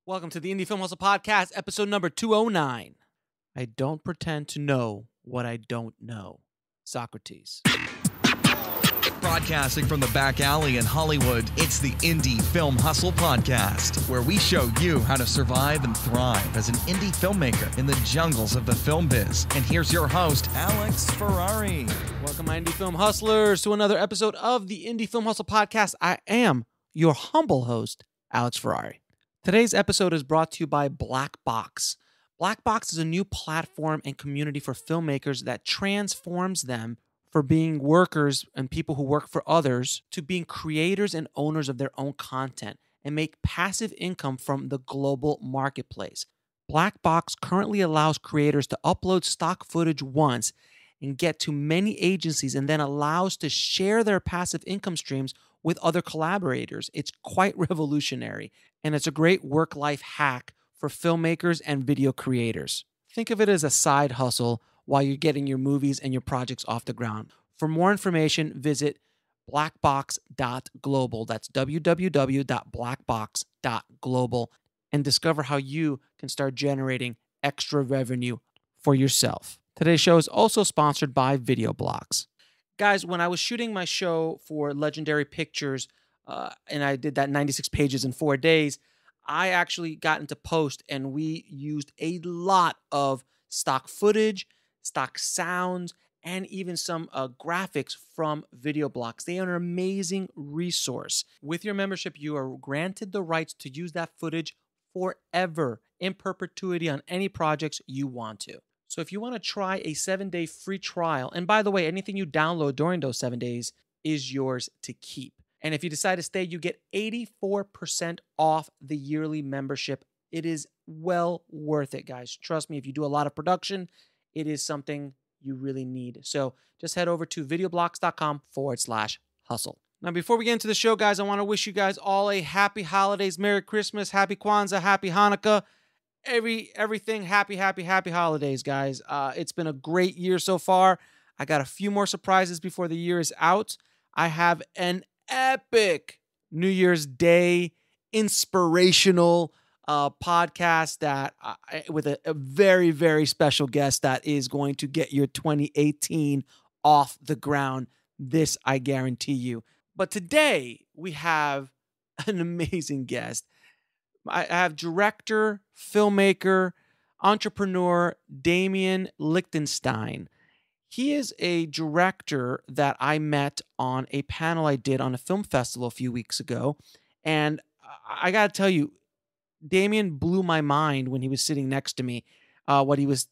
Welcome to the Indie Film Hustle Podcast, episode number 209. I don't pretend to know what I don't know. Socrates. Broadcasting from the back alley in Hollywood, it's the Indie Film Hustle Podcast, where we show you how to survive and thrive as an indie filmmaker in the jungles of the film biz. And here's your host, Alex Ferrari. Welcome, my Indie Film Hustlers, to another episode of the Indie Film Hustle Podcast. I am your humble host, Alex Ferrari. Today's episode is brought to you by Black Box. Black Box is a new platform and community for filmmakers that transforms them from being workers and people who work for others to being creators and owners of their own content and make passive income from the global marketplace. Black Box currently allows creators to upload stock footage once and get to many agencies, and then allows to share their passive income streams with other collaborators. It's quite revolutionary, and it's a great work-life hack for filmmakers and video creators. Think of it as a side hustle while you're getting your movies and your projects off the ground. For more information, visit blackbox.global. That's www.blackbox.global, and discover how you can start generating extra revenue for yourself. Today's show is also sponsored by Video Blocks. Guys, when I was shooting my show for Legendary Pictures, and I did that 96 pages in 4 days, I actually got into post, and we used a lot of stock footage, stock sounds, and even some graphics from Video Blocks. They are an amazing resource. With your membership, you are granted the rights to use that footage forever, in perpetuity, on any projects you want to. So if you want to try a 7-day free trial, and by the way, anything you download during those 7 days is yours to keep. And if you decide to stay, you get 84% off the yearly membership. It is well worth it, guys. Trust me, if you do a lot of production, it is something you really need. So just head over to videoblocks.com/hustle. Now, before we get into the show, guys, I want to wish you guys all a happy holidays, Merry Christmas, Happy Kwanzaa, Happy Hanukkah. Everything happy holidays, guys. It's been a great year so far. I got a few more surprises before the year is out. I have an epic New Year's Day inspirational podcast that with a very, very special guest that is going to get your 2018 off the ground. This I guarantee you. But today we have an amazing guest. I have director, filmmaker, entrepreneur Damian Lichtenstein. He is a director that I met on a panel I did on a film festival a few weeks ago. And I got to tell you, Damian blew my mind when he was sitting next to me, what he was,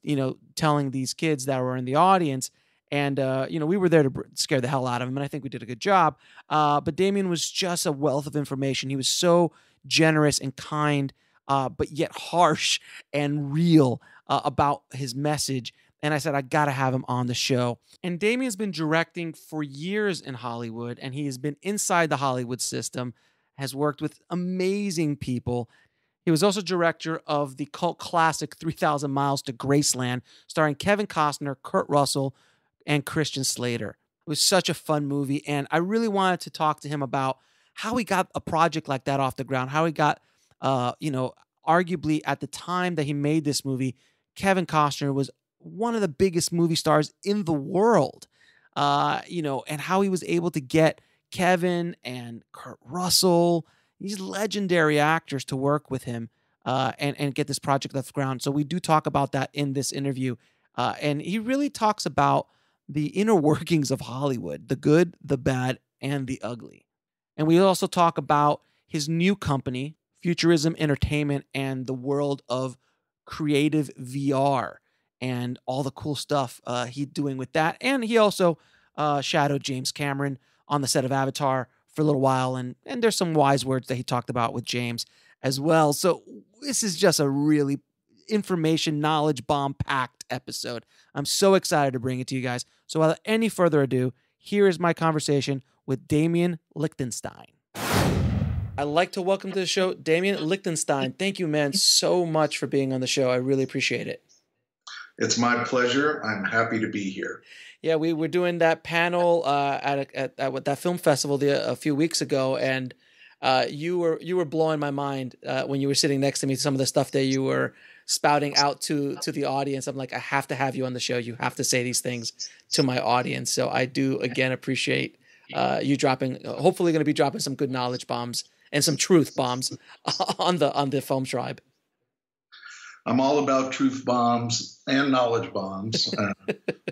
telling these kids that were in the audience. And, we were there to scare the hell out of him, and I think we did a good job. But Damian was just a wealth of information. He was so generous and kind, but yet harsh and real about his message. And I said, I got to have him on the show. And Damian's been directing for years in Hollywood, and he has been inside the Hollywood system, has worked with amazing people. He was also director of the cult classic 3,000 Miles to Graceland, starring Kevin Costner, Kurt Russell, and Christian Slater. It was such a fun movie, and I really wanted to talk to him about how he got a project like that off the ground, how he got, arguably at the time that he made this movie, Kevin Costner was one of the biggest movie stars in the world, and how he was able to get Kevin and Kurt Russell, these legendary actors, to work with him and get this project off the ground. So we do talk about that in this interview, and he really talks about the inner workings of Hollywood, the good, the bad, and the ugly. And we also talk about his new company, Futurism Entertainment, and the world of creative VR and all the cool stuff he's doing with that. And he also shadowed James Cameron on the set of Avatar for a little while. And there's some wise words that he talked about with James as well. So this is just a really information, knowledge bomb-packed episode. I'm so excited to bring it to you guys. So without any further ado, here is my conversation with Damian Lichtenstein. I'd like to welcome to the show Damian Lichtenstein. Thank you, man, so much for being on the show. I really appreciate it. It's my pleasure. I'm happy to be here. Yeah, we were doing that panel at that film festival a few weeks ago, and You were blowing my mind when you were sitting next to me. Some of the stuff that you were spouting out to the audience. I'm like, I have to have you on the show. You have to say these things to my audience. So I do again appreciate you dropping. Hopefully, going to be dropping some good knowledge bombs and some truth bombs on the Film Tribe. I'm all about truth bombs and knowledge bombs.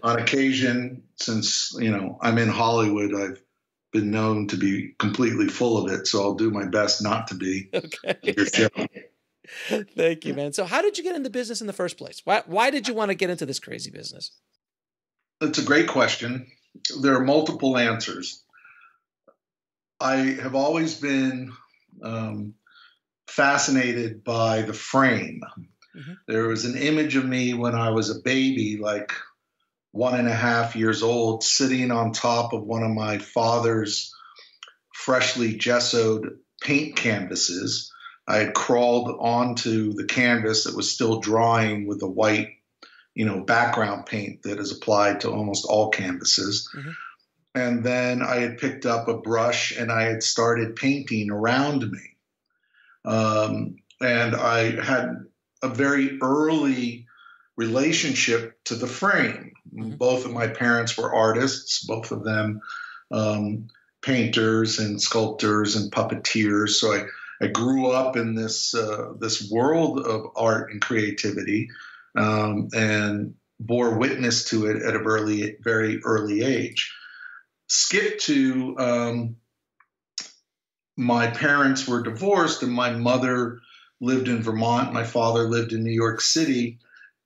On occasion, since I'm in Hollywood, I've been known to be completely full of it, so I'll do my best not to be. Okay. Thank you, man. So how did you get into business in the first place? Why did you want to get into this crazy business? It's a great question. There are multiple answers. I have always been fascinated by the frame. Mm-hmm. There was an image of me when I was a baby, like 1.5 years old, sitting on top of one of my father's freshly gessoed paint canvases. I had crawled onto the canvas that was still drying with the white, background paint that is applied to almost all canvases. Mm-hmm. And then I had picked up a brush and I had started painting around me. And I had a very early relationship to the frame. Mm-hmm. Both of my parents were artists, both of them painters and sculptors and puppeteers. So I grew up in this world of art and creativity and bore witness to it at a very early age. Skip to my parents were divorced and my mother lived in Vermont. My father lived in New York City.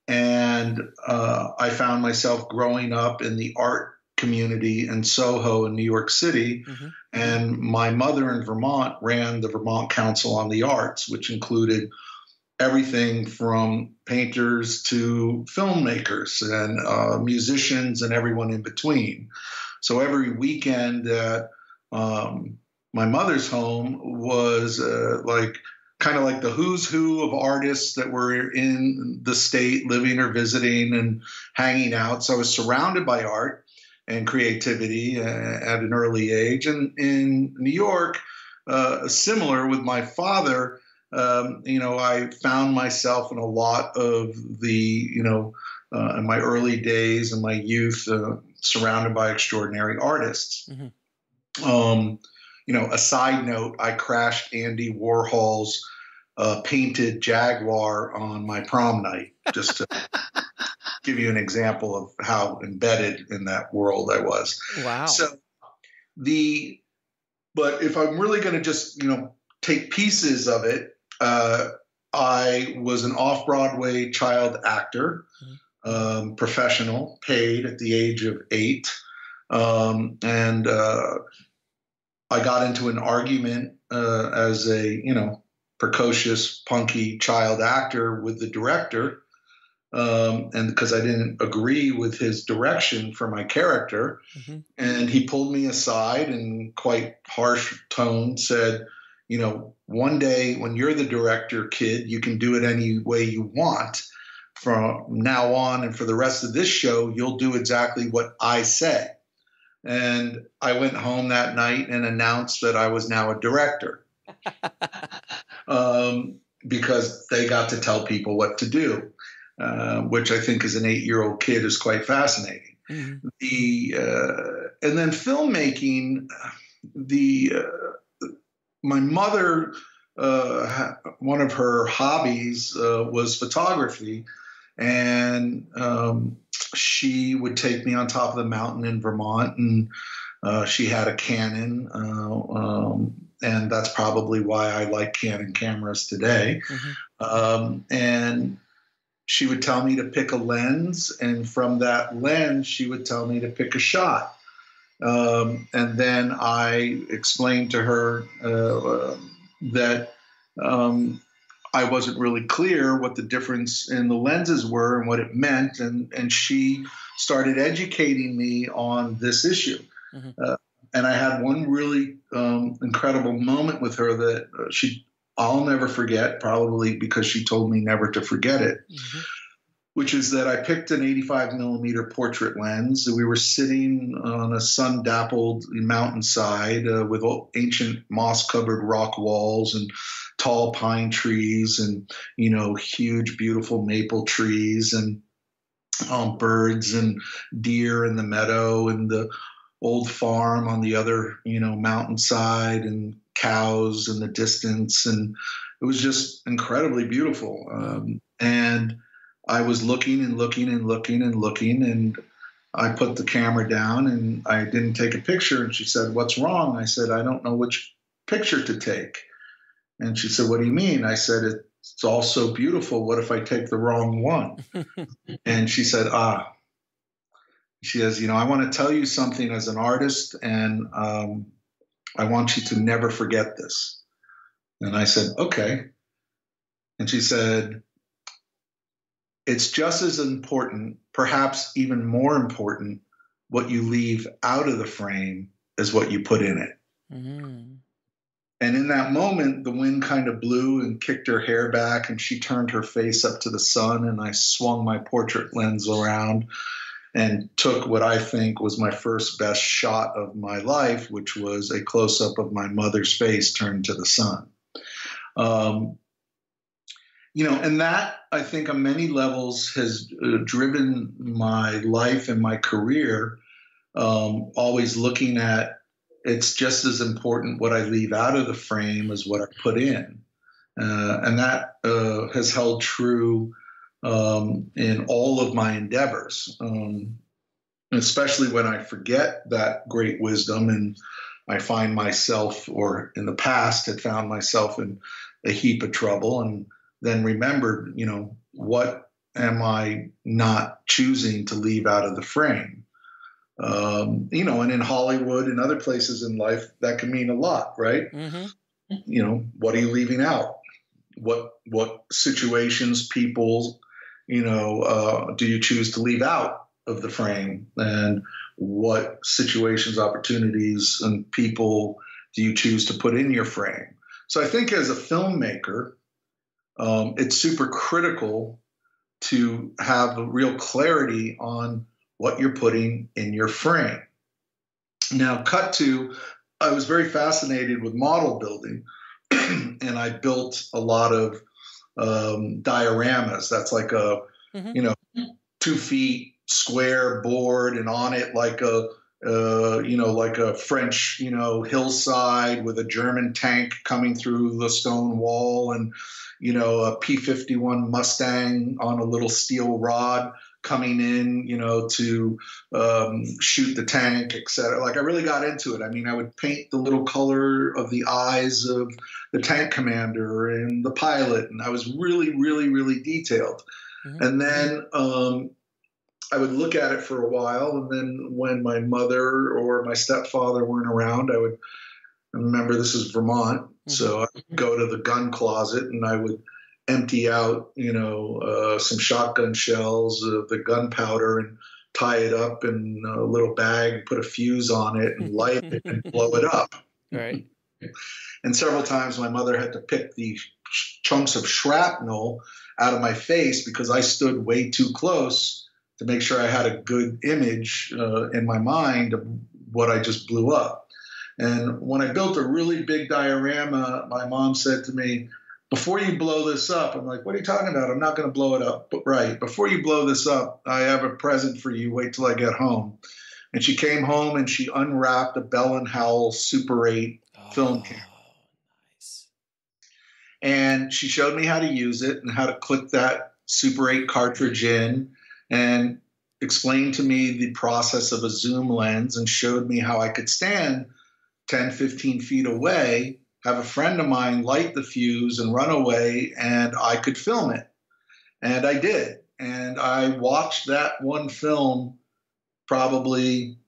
And I found myself growing up in the art community in Soho in New York City. Mm-hmm. And my mother in Vermont ran the Vermont Council on the Arts, which included everything from painters to filmmakers and musicians and everyone in between. So every weekend at my mother's home was kind of like the who's who of artists that were in the state living or visiting and hanging out. So I was surrounded by art and creativity at an early age. And in New York, similar with my father, I found myself in a lot of the, in my early days and my youth, surrounded by extraordinary artists. Mm-hmm. A side note, I crashed Andy Warhol's painted Jaguar on my prom night, just to give you an example of how embedded in that world I was. Wow. So but if I'm really going to just, take pieces of it, I was an off-Broadway child actor, professional, paid at the age of 8. And I got into an argument as a, precocious, punky child actor with the director. And because I didn't agree with his direction for my character. Mm-hmm. And he pulled me aside and quite harsh tone said, one day when you're the director, kid, you can do it any way you want. From now on and for the rest of this show, you'll do exactly what I say. And I went home that night and announced that I was now a director because they got to tell people what to do, which I think as an 8-year-old kid is quite fascinating. Mm-hmm. And then filmmaking, my mother, one of her hobbies was photography. And she would take me on top of the mountain in Vermont, and she had a Canon, and that's probably why I like Canon cameras today. Mm-hmm. And she would tell me to pick a lens, and from that lens, she would tell me to pick a shot. And then I explained to her that I wasn't really clear what the difference in the lenses were and what it meant. And she started educating me on this issue. Mm-hmm. And I had one really incredible moment with her that I'll never forget, probably because she told me never to forget it. Mm-hmm. which is that I picked an 85 millimeter portrait lens. We were sitting on a sun-dappled mountainside with ancient moss-covered rock walls and tall pine trees and, huge, beautiful maple trees and birds and deer in the meadow and the old farm on the other, mountainside and cows in the distance. And it was just incredibly beautiful. And I was looking and looking and looking and looking, and I put the camera down and I didn't take a picture. And she said, "What's wrong?" I said, "I don't know which picture to take." And she said, "What do you mean?" I said, "It's all so beautiful. What if I take the wrong one?" And she said, she says, "I want to tell you something as an artist, and I want you to never forget this." And I said, "Okay." And she said, "It's just as important, perhaps even more important, what you leave out of the frame as what you put in it." Mm-hmm. And in that moment, the wind kind of blew and kicked her hair back, and she turned her face up to the sun, and I swung my portrait lens around and took what I think was my first best shot of my life, which was a close-up of my mother's face turned to the sun. And that, I think, on many levels has driven my life and my career, always looking at it's just as important what I leave out of the frame as what I put in. And that has held true in all of my endeavors, especially when I forget that great wisdom and I find myself, or in the past had found myself in a heap of trouble, and then remembered, what am I not choosing to leave out of the frame? And in Hollywood and other places in life, that can mean a lot, right? Mm-hmm. What are you leaving out? What situations, people, do you choose to leave out of the frame? And what situations, opportunities, and people do you choose to put in your frame? So I think as a filmmaker, it's super critical to have a real clarity on what you're putting in your frame. Now, I was very fascinated with model building, and I built a lot of dioramas. That's like a, 2 feet square board, and on it like a French, hillside with a German tank coming through the stone wall, and, a P-51 Mustang on a little steel rod coming in, to shoot the tank, et cetera. Like, I really got into it. I mean, I would paint the little color of the eyes of the tank commander and the pilot, and I was really, really, really detailed. Mm-hmm. And then I would look at it for a while, and then when my mother or my stepfather weren't around, I remember this is Vermont, mm-hmm. so I would go to the gun closet and I would empty out, some shotgun shells of the gunpowder and tie it up in a little bag, put a fuse on it and light it and blow it up. Right. And several times my mother had to pick the chunks of shrapnel out of my face because I stood way too close to make sure I had a good image in my mind of what I just blew up. And when I built a really big diorama, my mom said to me, "Before you blow this up," I'm like, "What are you talking about? I'm not going to blow it up." But right, "Before you blow this up, I have a present for you. Wait till I get home." And she came home and she unwrapped a Bell & Howell Super 8 film camera. Nice. And she showed me how to use it and how to click that Super 8 cartridge in, and explained to me the process of a zoom lens, and showed me how I could stand 10, 15 feet away, have a friend of mine light the fuse and run away, and I could film it. And I did. And I watched that one film probably,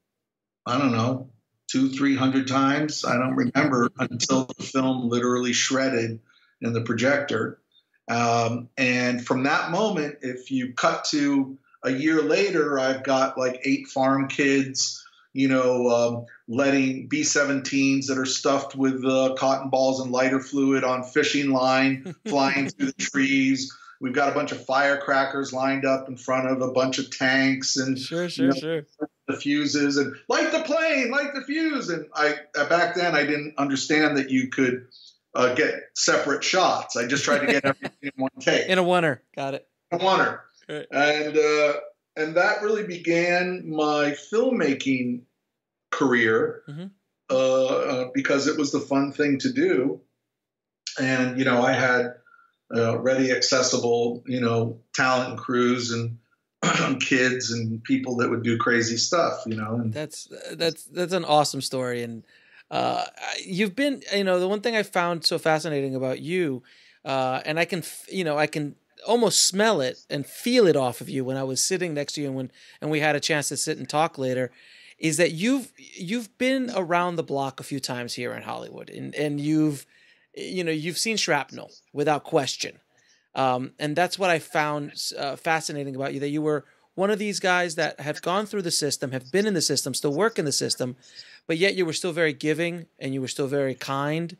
I don't know, 200-300 times. I don't remember until the film literally shredded in the projector. And from that moment, if you cut to a year later, I've got like 8 farm kids, letting B-17s that are stuffed with cotton balls and lighter fluid on fishing line, flying through the trees, we've got a bunch of firecrackers lined up in front of a bunch of tanks and Sure. the fuses and light the plane, light the fuse. And back then I didn't understand that you could get separate shots. I just tried to get everything in one take. In a oneer. Got it. A oneer. Right. And that really began my filmmaking career because it was the fun thing to do. And, I had ready, accessible, talent and crews and kids and people that would do crazy stuff, And that's an awesome story. And you've been, the one thing I found so fascinating about you, and I can almost smell it and feel it off of you when I was sitting next to you and we had a chance to sit and talk later, is that you've been around the block a few times here in Hollywood, and you've seen shrapnel without question. And that's what I found fascinating about you, that you were one of these guys that have gone through the system, have been in the system, still work in the system, but yet you were still very giving and you were still very kind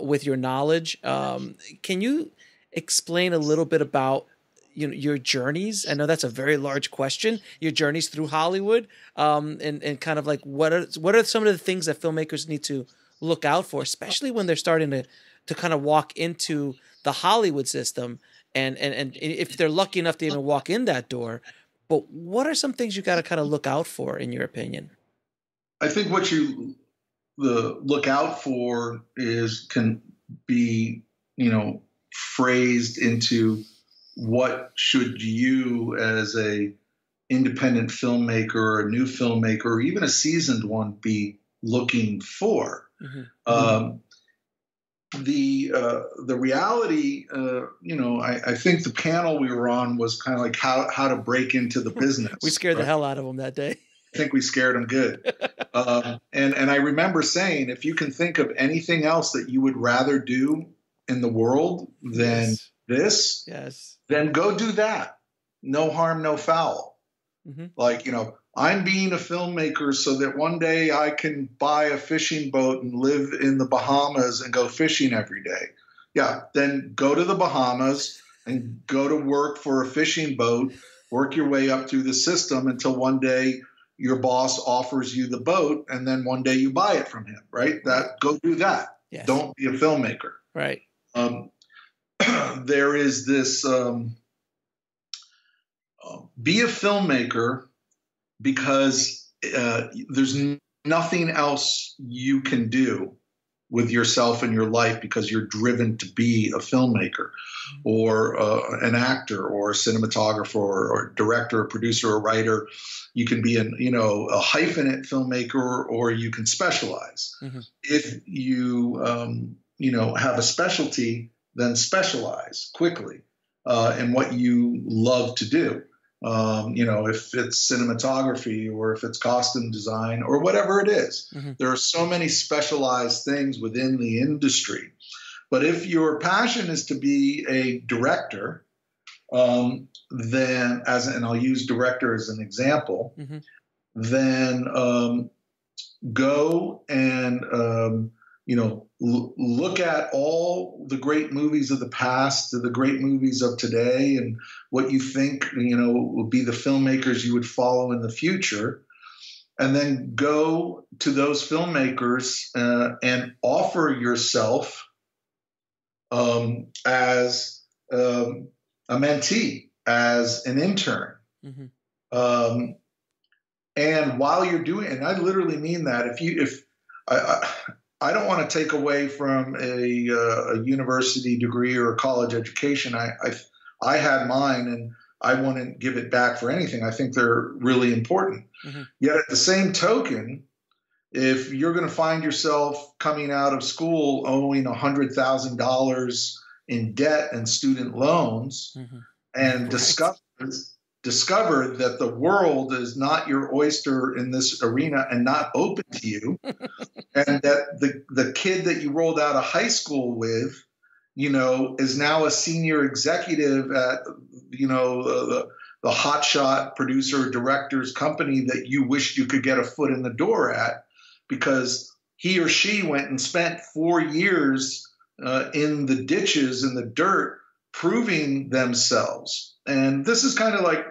with your knowledge. Can you explain a little bit about your journeys? I know that's a very large question. Your journeys through Hollywood, and kind of like what are some of the things that filmmakers need to look out for, especially when they're starting to kind of walk into the Hollywood system, and if they're lucky enough to even walk in that door. But what are some things you got to kind of look out for, in your opinion? I think what you look out for can be, phrased into what should you as a independent filmmaker or a new filmmaker or even a seasoned one be looking for. The reality, I think the panel we were on was kind of like how to break into the business. We scared the hell out of them that day. I think we scared them good. And I remember saying, if you can think of anything else that you would rather do in the world than this, then go do that. No harm, no foul. Like, I'm being a filmmaker so that one day I can buy a fishing boat and live in the Bahamas and go fishing every day. Yeah, then go to the Bahamas and go to work for a fishing boat, work your way up through the system until one day your boss offers you the boat, and then one day you buy it from him, right? Go do that. Yes. Don't be a filmmaker. Right. There is this be a filmmaker because there's nothing else you can do with yourself and your life because you're driven to be a filmmaker or an actor or a cinematographer or director or producer or writer. You can be a hyphenate filmmaker, or you can specialize. If you have a specialty, then specialize quickly in what you love to do. If it's cinematography or if it's costume design or whatever it is. There are so many specialized things within the industry. But if your passion is to be a director, then and I'll use director as an example, then go and look at all the great movies of the past, the great movies of today, and what you think, will be the filmmakers you would follow in the future. And then go to those filmmakers and offer yourself as a mentee, as an intern. And while you're doing it, and I literally mean that, I don't want to take away from a university degree or a college education. I had mine, and I wouldn't give it back for anything. I think they're really important. Yet at the same token, if you're going to find yourself coming out of school owing $100,000 in debt and student loans, and discover that the world is not your oyster in this arena and not open to you, and that the kid that you rolled out of high school with, is now a senior executive at, the hotshot producer director's company that you wished you could get a foot in the door at, because he or she went and spent 4 years in the ditches, in the dirt, proving themselves. And this is kind of like,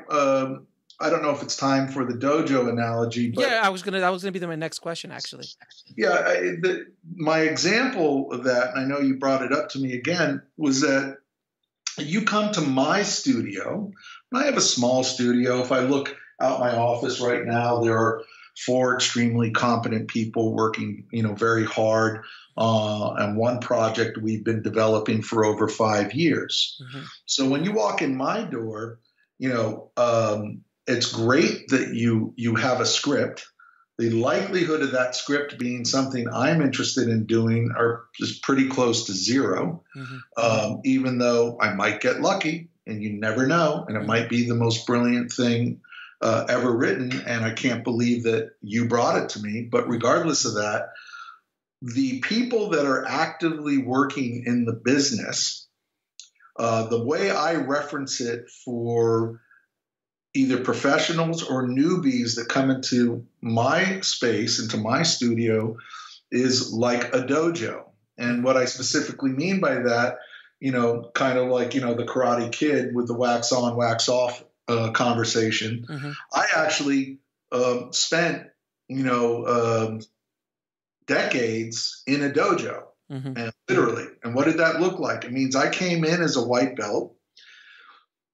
I don't know if it's time for the dojo analogy, but yeah, that was gonna be my next question, actually. Yeah, my example of that, and I know you brought it up to me again, was that you come to my studio, and I have a small studio. If I look out my office right now, there are 4 extremely competent people working, very hard on one project we've been developing for over 5 years. Mm-hmm. So when you walk in my door, it's great that you have a script. The likelihood of that script being something I'm interested in doing is pretty close to zero, mm-hmm. Even though I might get lucky, and you never know, and it might be the most brilliant thing ever written, and I can't believe that you brought it to me. But regardless of that, the people that are actively working in the business, the way I reference it for either professionals or newbies that come into my space, into my studio, is like a dojo. And what I specifically mean by that, kind of like, the Karate Kid with the wax on, wax off conversation. Mm-hmm. I actually spent, decades in a dojo, mm-hmm. and literally. And what did that look like? It means I came in as a white belt,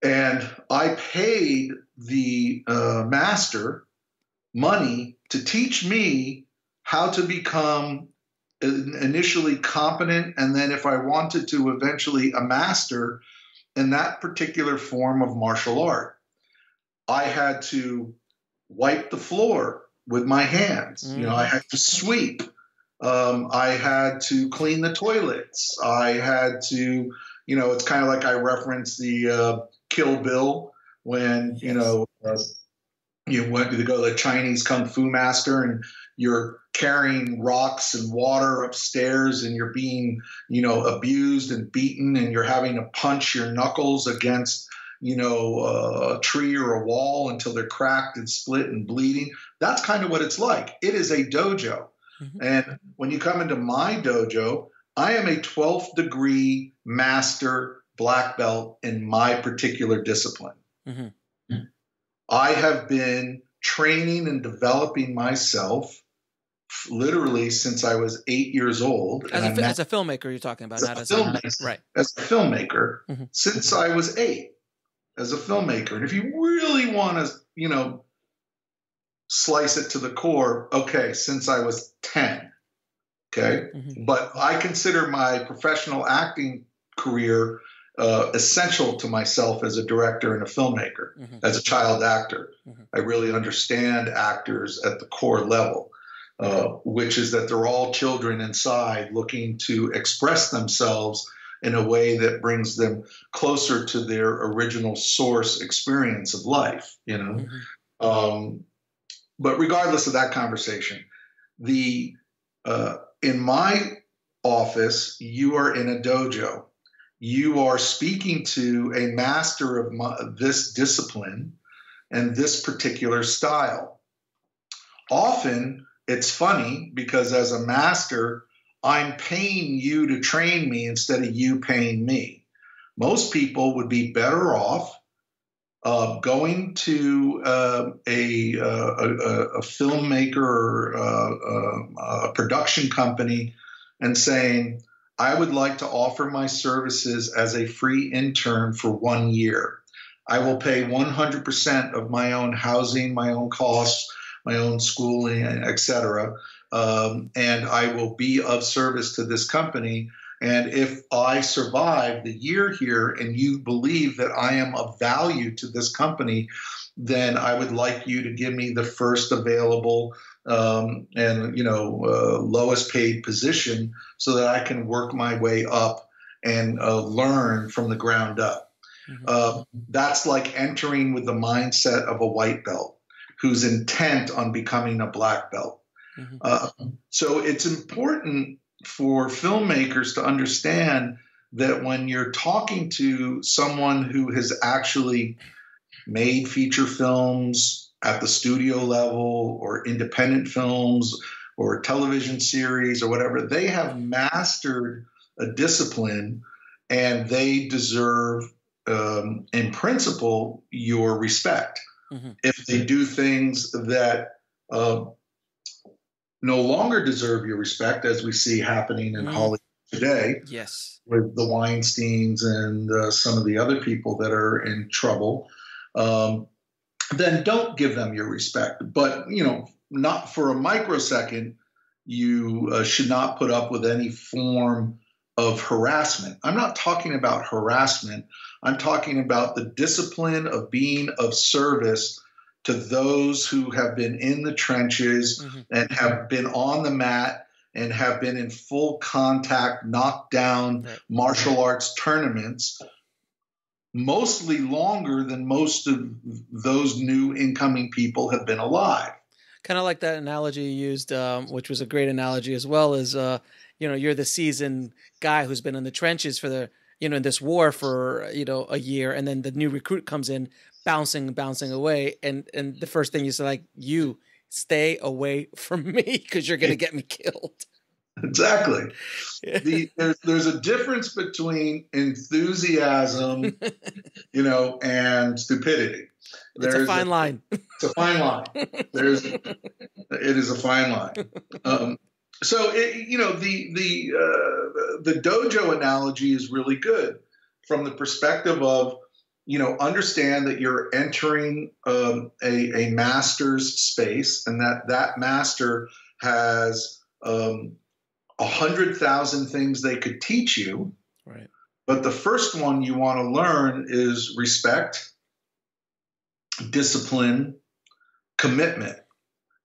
and I paid the master money to teach me how to become initially competent, and then if I wanted to, eventually a master in that particular form of martial art. I had to wipe the floor with my hands. Mm. I had to sweep. I had to clean the toilets. I had to, it's kind of like I reference the Kill Bill when, yes. You went to go to the Chinese Kung Fu master and you're carrying rocks and water upstairs and you're being, abused and beaten and you're having to punch your knuckles against, a tree or a wall until they're cracked and split and bleeding. That's kind of what it's like. It is a dojo. Mm-hmm. And when you come into my dojo, I am a 12th degree master black belt in my particular discipline. Mm-hmm. I have been training and developing myself literally since I was 8 years old. As a filmmaker, you're talking about, not as a filmmaker. Right. As a filmmaker, mm-hmm. since I was 8, as a filmmaker. And if you really want to, slice it to the core, okay, since I was 10. Okay. Mm-hmm. But I consider my professional acting career essential to myself as a director and a filmmaker, mm-hmm. as a child actor. Mm-hmm. I really understand actors at the core level, which is that they're all children inside looking to express themselves in a way that brings them closer to their original source experience of life, Mm-hmm. But regardless of that conversation, in my office, you are in a dojo. You are speaking to a master of this discipline and this particular style. Often, it's funny because as a master, I'm paying you to train me instead of you paying me. Most people would be better off going to a filmmaker or a production company and saying, I would like to offer my services as a free intern for 1 year. I will pay 100% of my own housing, my own costs, my own schooling, etc. And I will be of service to this company. And if I survive the year here and you believe that I am of value to this company, then I would like you to give me the first available lowest paid position so that I can work my way up and learn from the ground up. Mm-hmm. That's like entering with the mindset of a white belt who's intent on becoming a black belt. Mm-hmm. So it's important for filmmakers to understand that when you're talking to someone who has actually made feature films at the studio level or independent films or television series or whatever, they have mastered a discipline and they deserve, in principle, your respect. Mm-hmm. If they do things that no longer deserve your respect, as we see happening in Hollywood today, yes, with the Weinsteins and some of the other people that are in trouble, then don't give them your respect. But, not for a microsecond, you should not put up with any form of harassment. I'm not talking about harassment. I'm talking about the discipline of being of service to those who have been in the trenches and have been on the mat and have been in full contact, knockdown martial arts tournaments, mostly longer than most of those new incoming people have been alive. Kind of like that analogy you used, which was a great analogy as well, as you're the seasoned guy who's been in the trenches for the in this war for a year, and then the new recruit comes in bouncing away, and the first thing you say, like, you stay away from me because you're gonna get me killed. Exactly. There's a difference between enthusiasm, and stupidity. It's a fine line. It's a fine line. It is a fine line. So the dojo analogy is really good from the perspective of, understand that you're entering a master's space, and that master has 100,000 things they could teach you. Right. But the first one you want to learn is respect, discipline, commitment.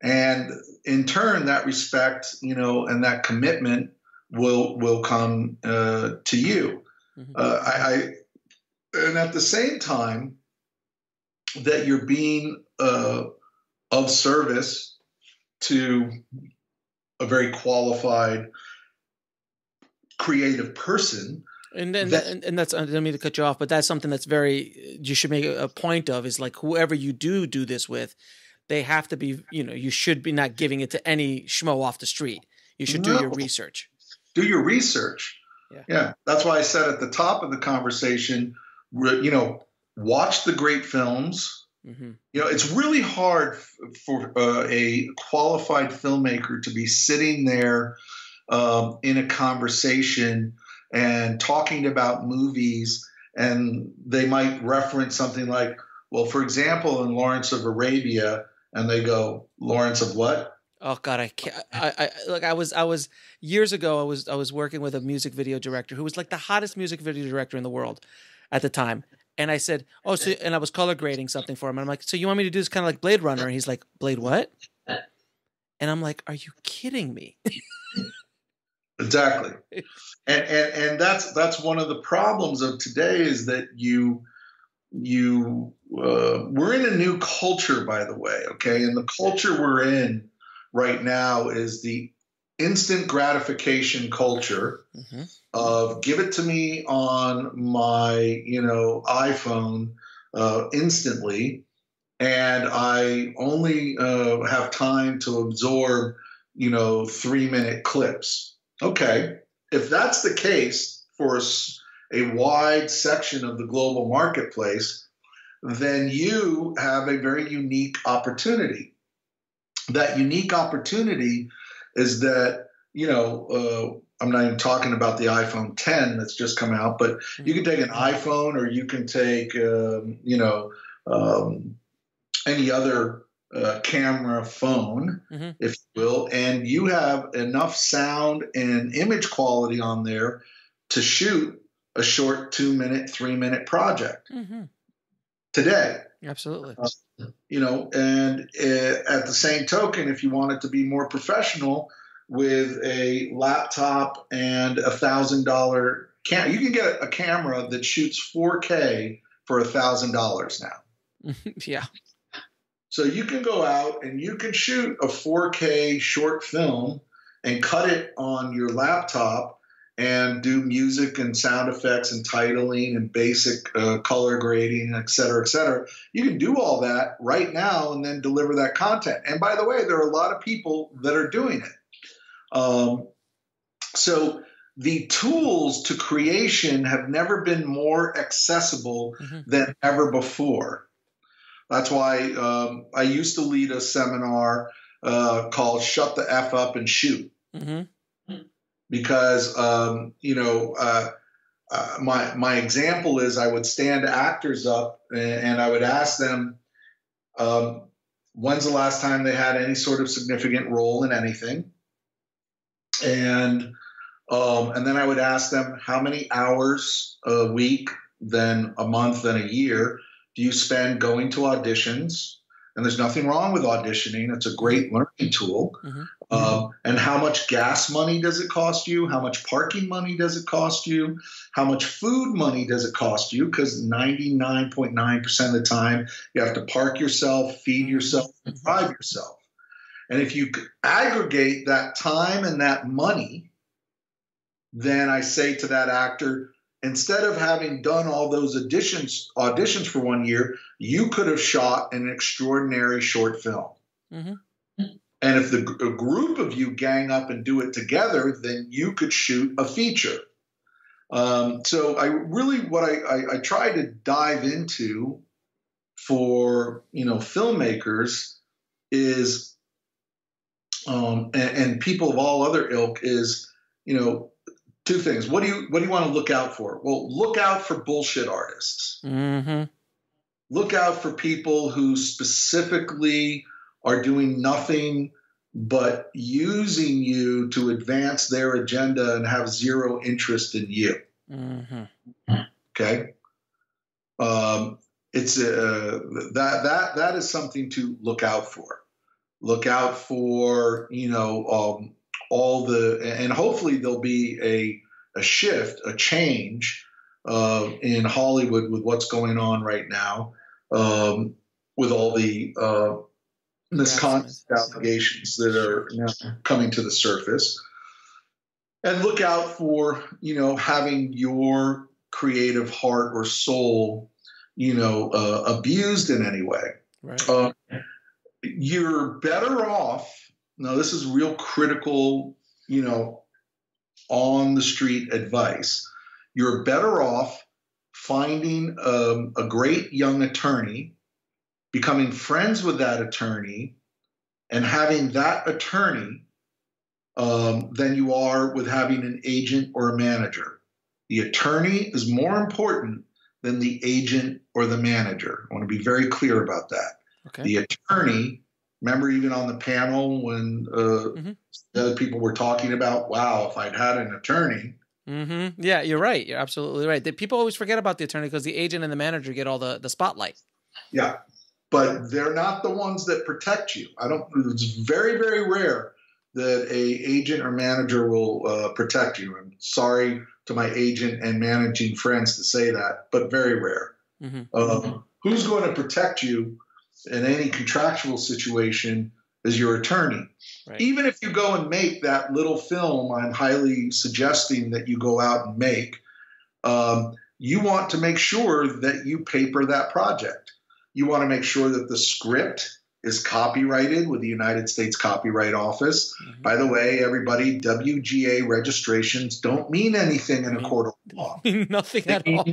And in turn, that respect, and that commitment will come to you. And at the same time that you're being of service to a very qualified, creative person. And that's, I don't mean to cut you off, but that's something that's you should make a point of, is like, whoever you do this with, they have to be, you should be not giving it to any schmo off the street. You should do your research. Do your research. Yeah. That's why I said at the top of the conversation, watch the great films. It's really hard for a qualified filmmaker to be sitting there in a conversation and talking about movies, and they might reference something like, well, for example, in Lawrence of Arabia, and they go, Lawrence of what? Oh God, I can't. I was years ago. I was working with a music video director who was like the hottest music video director in the world at the time. And I said, and I was color grading something for him. And I'm like, so you want me to do this kind of like Blade Runner? And he's like, Blade what? And I'm like, are you kidding me? Exactly. And that's one of the problems of today, is that we're in a new culture, by the way. Okay. And the culture we're in right now is the instant gratification culture of give it to me on my, iPhone instantly. And I only have time to absorb, 3-minute clips. Okay. If that's the case for a wide section of the global marketplace, then you have a very unique opportunity. That unique opportunity is that, I'm not even talking about the iPhone 10 that's just come out, but you can take an iPhone, or you can take, any other camera phone, if you will, and you have enough sound and image quality on there to shoot a short 2-minute, 3-minute project today. Absolutely. And at the same token, if you want it to be more professional, with a laptop and $1,000 camera, you can get a camera that shoots 4K for $1,000 now. Yeah. So you can go out and you can shoot a 4K short film and cut it on your laptop and do music and sound effects and titling and basic color grading, et cetera, et cetera. You can do all that right now and then deliver that content. And by the way, there are a lot of people that are doing it. So the tools to creation have never been more accessible than ever before. That's why I used to lead a seminar called Shut the F Up and Shoot. Because, my example is I would stand actors up and I would ask them, when's the last time they had any sort of significant role in anything? And then I would ask them, how many hours a week, then a month, then a year do you spend going to auditions? And there's nothing wrong with auditioning. It's a great learning tool. And how much gas money does it cost you? How much parking money does it cost you? How much food money does it cost you? Because 99.9% of the time, you have to park yourself, feed yourself, and drive yourself. And if you aggregate that time and that money, then I say to that actor, instead of having done all those auditions for 1 year, you could have shot an extraordinary short film. And if a group of you gang up and do it together, then you could shoot a feature. So I try to dive into for, filmmakers is, and people of all other ilk is, two things. What do you want to look out for? Well, look out for bullshit artists. Look out for people who specifically are doing nothing but using you to advance their agenda and have zero interest in you. Okay. It's that is something to look out for. Look out for, all and hopefully there'll be a shift, a change in Hollywood with what's going on right now, with all the misconduct allegations that are now coming to the surface. And look out for, having your creative heart or soul, abused in any way. Right. You're better off. Now, this is real critical, on the street advice. You're better off finding a great young attorney, becoming friends with that attorney, and having that attorney than you are with having an agent or a manager. The attorney is more important than the agent or the manager. I want to be very clear about that. Okay. The attorney, remember even on the panel when the other people were talking about, wow, if I'd had an attorney. Yeah, you're right. You're absolutely right. People always forget about the attorney because the agent and the manager get all the spotlight. Yeah, but they're not the ones that protect you. It's very, very rare that a agent or manager will protect you. I'm sorry to my agent and managing friends to say that, but very rare. Who's going to protect you in any contractual situation is your attorney. Right. Even if you go and make that little film I'm highly suggesting that you go out and make, you want to make sure that you paper that project. You want to make sure that the script is copyrighted with the United States Copyright Office. By the way, everybody, WGA registrations don't mean anything in a court of law. Nothing at all.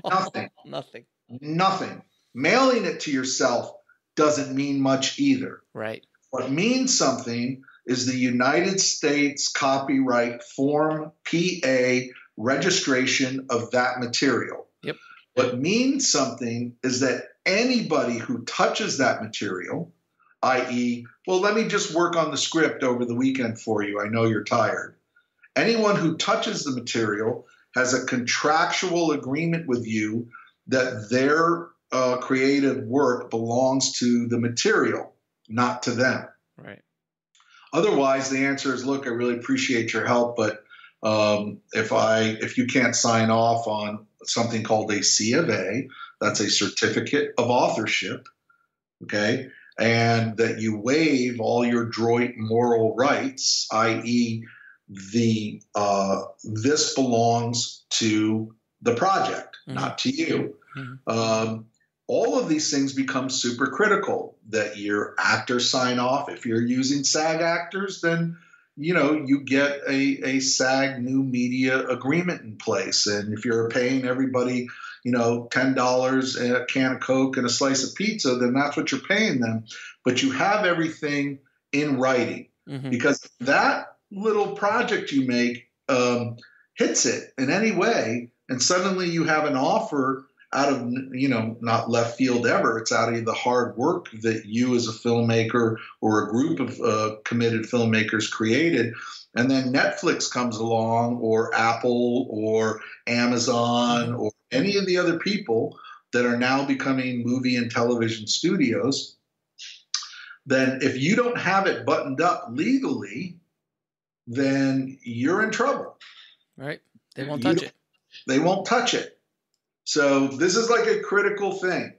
Nothing. Mailing it to yourself doesn't mean much either. Right. What means something is the United States Copyright Form PA registration of that material. Yep. What means something is that anybody who touches that material, i.e., well, let me just work on the script over the weekend for you. I know you're tired. Anyone who touches the material has a contractual agreement with you that their creative work belongs to the material, not to them. Right. Otherwise, the answer is, look, I really appreciate your help, but if you can't sign off on something called a C of A, that's a certificate of authorship, okay, and that you waive all your droit moral rights, i.e., this belongs to the project, not to you. All of these things become super critical, that your actors sign off. If you're using SAG actors, then you get a SAG new media agreement in place. And if you're paying everybody, $10 a can of Coke and a slice of pizza, then that's what you're paying them. But you have everything in writing, because that little project you make hits it in any way, and suddenly you have an offer out of, not left field ever. It's out of the hard work that you as a filmmaker or a group of committed filmmakers created. And then Netflix comes along, or Apple or Amazon or any of the other people that are now becoming movie and television studios. Then if you don't have it buttoned up legally, then you're in trouble. Right. They won't touch it. They won't touch it. So this is like a critical thing.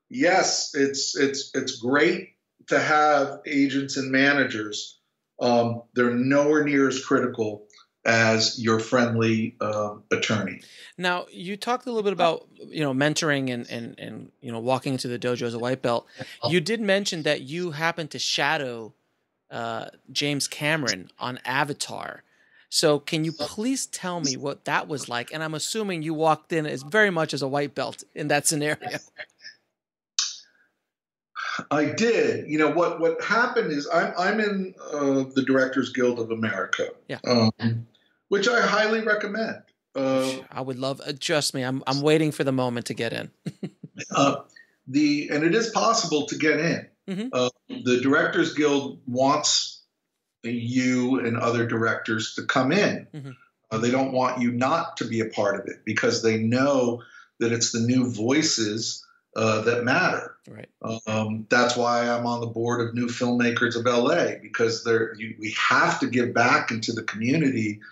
Yes, it's great to have agents and managers. They're nowhere near as critical as your friendly attorney. Now, you talked a little bit about mentoring and walking into the dojo as a white belt. You did mention that you happened to shadow James Cameron on Avatar. So can you please tell me what that was like? And I'm assuming you walked in as very much as a white belt in that scenario. I did. What happened is I'm in the Directors Guild of America, which I highly recommend. I would love. Trust me, I'm waiting for the moment to get in. And it is possible to get in. The Directors Guild wants you and other directors to come in. They don't want you not to be a part of it, because they know that it's the new voices that matter. Right. That's why I'm on the board of New Filmmakers of LA, because we have to give back into the community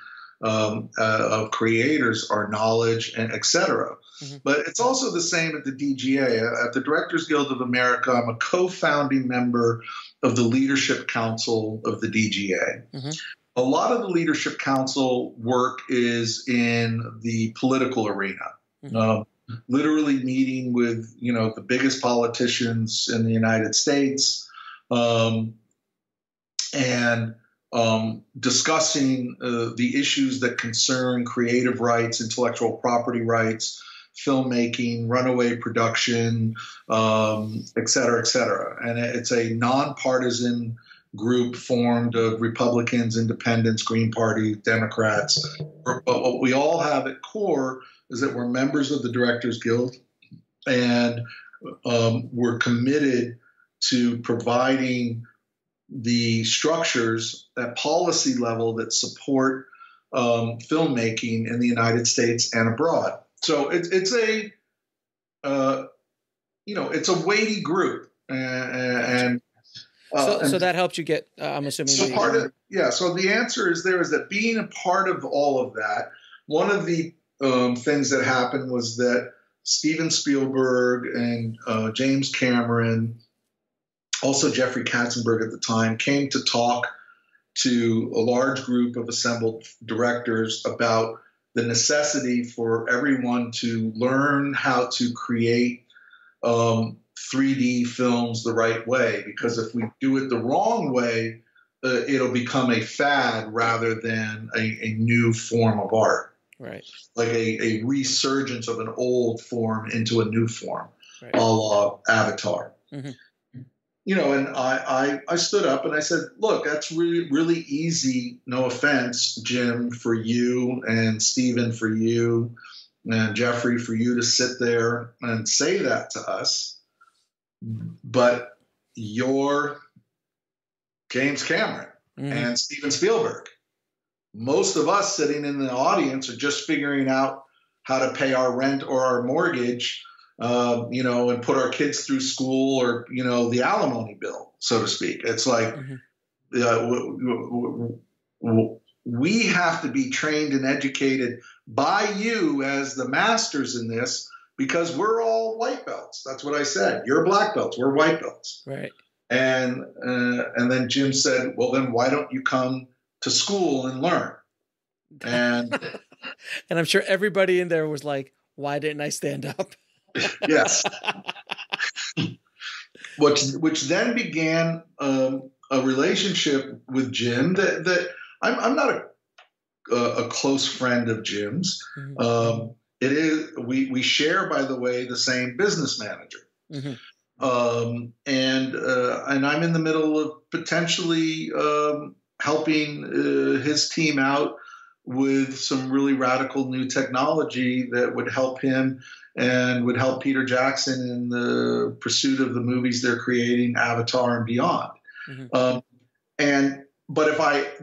of creators our knowledge, and et cetera. But it's also the same at the DGA. At the Directors Guild of America, I'm a co-founding member of the Leadership Council of the DGA. A lot of the Leadership Council work is in the political arena, literally meeting with, the biggest politicians in the United States, and discussing the issues that concern creative rights, intellectual property rights, filmmaking, runaway production, et cetera, et cetera. And it's a nonpartisan group formed of Republicans, Independents, Green Party, Democrats. But what we all have at core is that we're members of the Directors Guild, and we're committed to providing the structures at policy level that support filmmaking in the United States and abroad. So it's a weighty group, so that helped you get. I'm assuming. So the answer is that being a part of all of that, one of the things that happened was that Steven Spielberg and James Cameron, also Jeffrey Katzenberg at the time, came to talk to a large group of assembled directors about the necessity for everyone to learn how to create 3D films the right way, because if we do it the wrong way, it'll become a fad rather than a new form of art. Right. Like a resurgence of an old form into a new form, right. A la Avatar. And I stood up and I said, look, that's really, really easy. No offense, Jim, for you, and Stephen for you, and Jeffrey for you to sit there and say that to us. But you're James Cameron and Steven Spielberg. Most of us sitting in the audience are just figuring out how to pay our rent or our mortgage, and put our kids through school, or, the alimony bill, so to speak. It's like we have to be trained and educated by you as the masters in this, because we're all white belts. That's what I said. You're black belts. We're white belts. Right. And then Jim said, well, then why don't you come to school and learn? And and I'm sure everybody in there was like, why didn't I stand up? Yes. Which then began a relationship with Jim that I'm not a close friend of Jim's. Mm-hmm. It is we share, by the way, the same business manager. Mm-hmm. And I'm in the middle of potentially helping his team out with some really radical new technology that would help him and would help Peter Jackson in the pursuit of the movies they're creating, Avatar and beyond. Mm-hmm.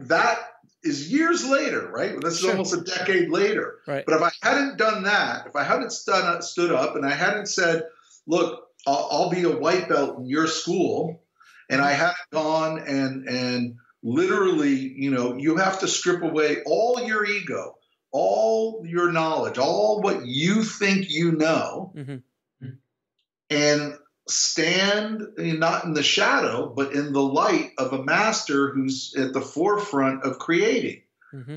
That is years later, right? This is Sure. almost a decade later. Right. But if I hadn't done that, if I hadn't stood up and I hadn't said, look, I'll be a white belt in your school, and I hadn't gone and literally, you have to strip away all your ego, all your knowledge, all what you think you know, Mm-hmm. and stand not in the shadow, but in the light of a master who's at the forefront of creating, Mm-hmm.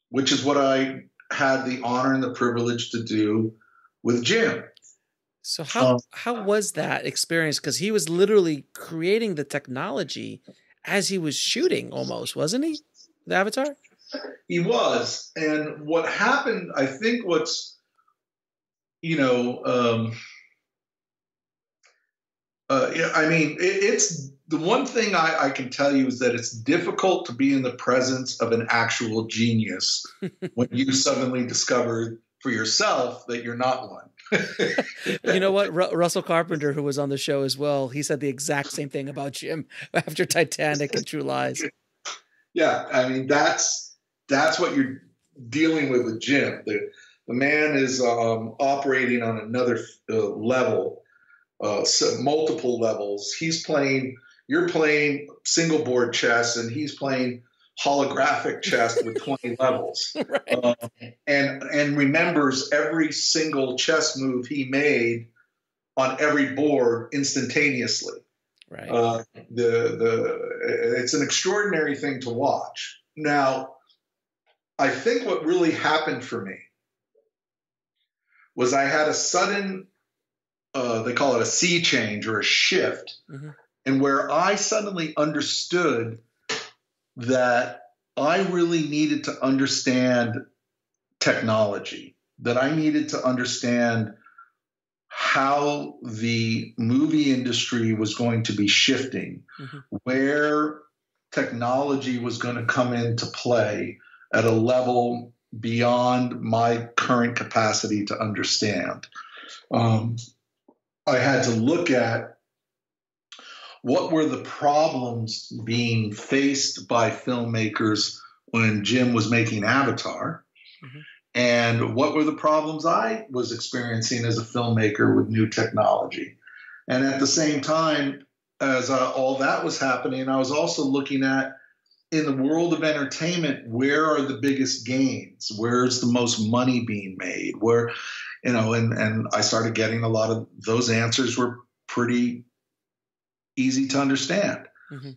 which is what I had the honor and the privilege to do with Jim. So how was that experience? Because he was literally creating the technology as he was shooting, almost, wasn't he? The Avatar. He was, and what happened, I think, it's the one thing I can tell you is that it's difficult to be in the presence of an actual genius when you suddenly discover for yourself that you're not one. You know what? Russell Carpenter, who was on the show as well, he said the exact same thing about Jim after Titanic and True Lies. Yeah, I mean, that's what you're dealing with Jim. The man is operating on another level, so multiple levels. You're playing single board chess, and he's playing holographic chess with 20 levels, Right. and remembers every single chess move he made on every board instantaneously. Right. It's an extraordinary thing to watch. Now, I think what really happened for me was I had a sudden, they call it a sea change or a shift, Mm-hmm. and where I suddenly understood that I really needed to understand technology, that I needed to understand how the movie industry was going to be shifting, Mm-hmm. where technology was going to come into play at a level beyond my current capacity to understand. I had to look at what were the problems being faced by filmmakers when Jim was making Avatar, Mm-hmm. and what were the problems I was experiencing as a filmmaker with new technology. And at the same time, as all that was happening, I was also looking at, in the world of entertainment, where are the biggest gains? Where's the most money being made? Where, and I started getting a lot of those answers were pretty easy to understand. Mm-hmm.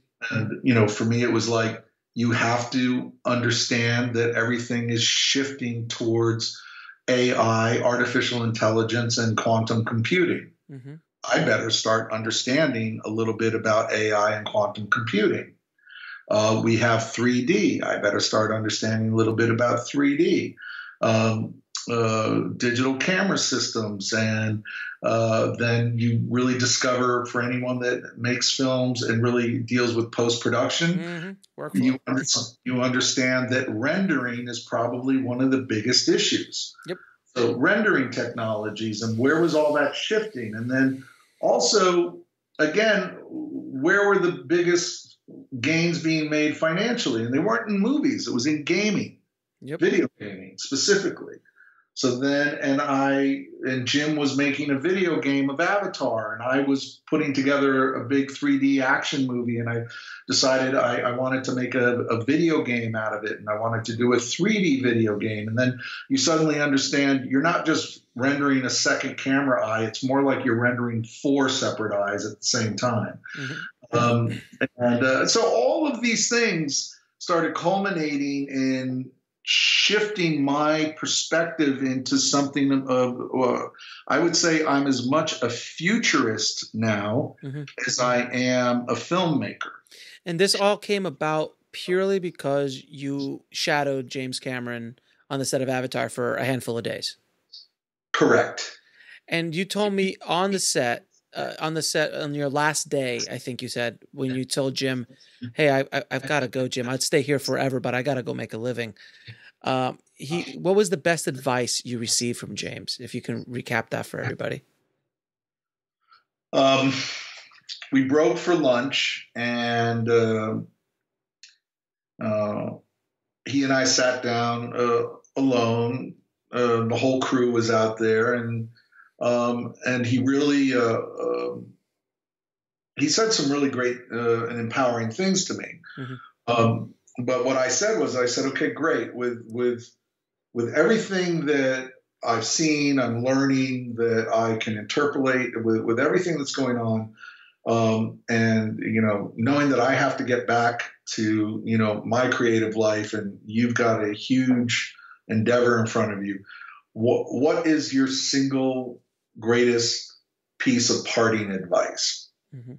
And, for me, it was like, you have to understand that everything is shifting towards AI, artificial intelligence, and quantum computing. Mm-hmm. I better start understanding a little bit about AI and quantum computing. We have 3D. I better start understanding a little bit about 3D. Digital camera systems, and then you really discover, for anyone that makes films and really deals with post-production, Mm-hmm. you understand that rendering is probably one of the biggest issues. Yep. So rendering technologies, and where was all that shifting? And then also, again, where were the biggest gains being made financially? And they weren't in movies. It was in gaming, Yep. video gaming specifically. So then, and Jim was making a video game of Avatar, and I was putting together a big 3D action movie, and I decided I wanted to make a video game out of it, and I wanted to do a 3D video game. And then you suddenly understand you're not just rendering a second camera eye, it's more like you're rendering 4 separate eyes at the same time. Mm-hmm. So all of these things started culminating in shifting my perspective into something of, I would say I'm as much a futurist now Mm-hmm. as I am a filmmaker. And this all came about purely because you shadowed James Cameron on the set of Avatar for a handful of days. Correct. And you told me on the set on your last day, I think you said, when you told Jim, "Hey, I've got to go, Jim. I'd stay here forever, but I got to go make a living." What was the best advice you received from James? If you can recap that for everybody. We broke for lunch, and he and I sat down alone. The whole crew was out there, and he really he said some really great and empowering things to me. Mm-hmm. But what I said was, okay, great. With everything that I've seen, I'm learning that I can interpolate with everything that's going on. And, knowing that I have to get back to, my creative life, and you've got a huge endeavor in front of you. What is your single greatest piece of parting advice? Mm-hmm.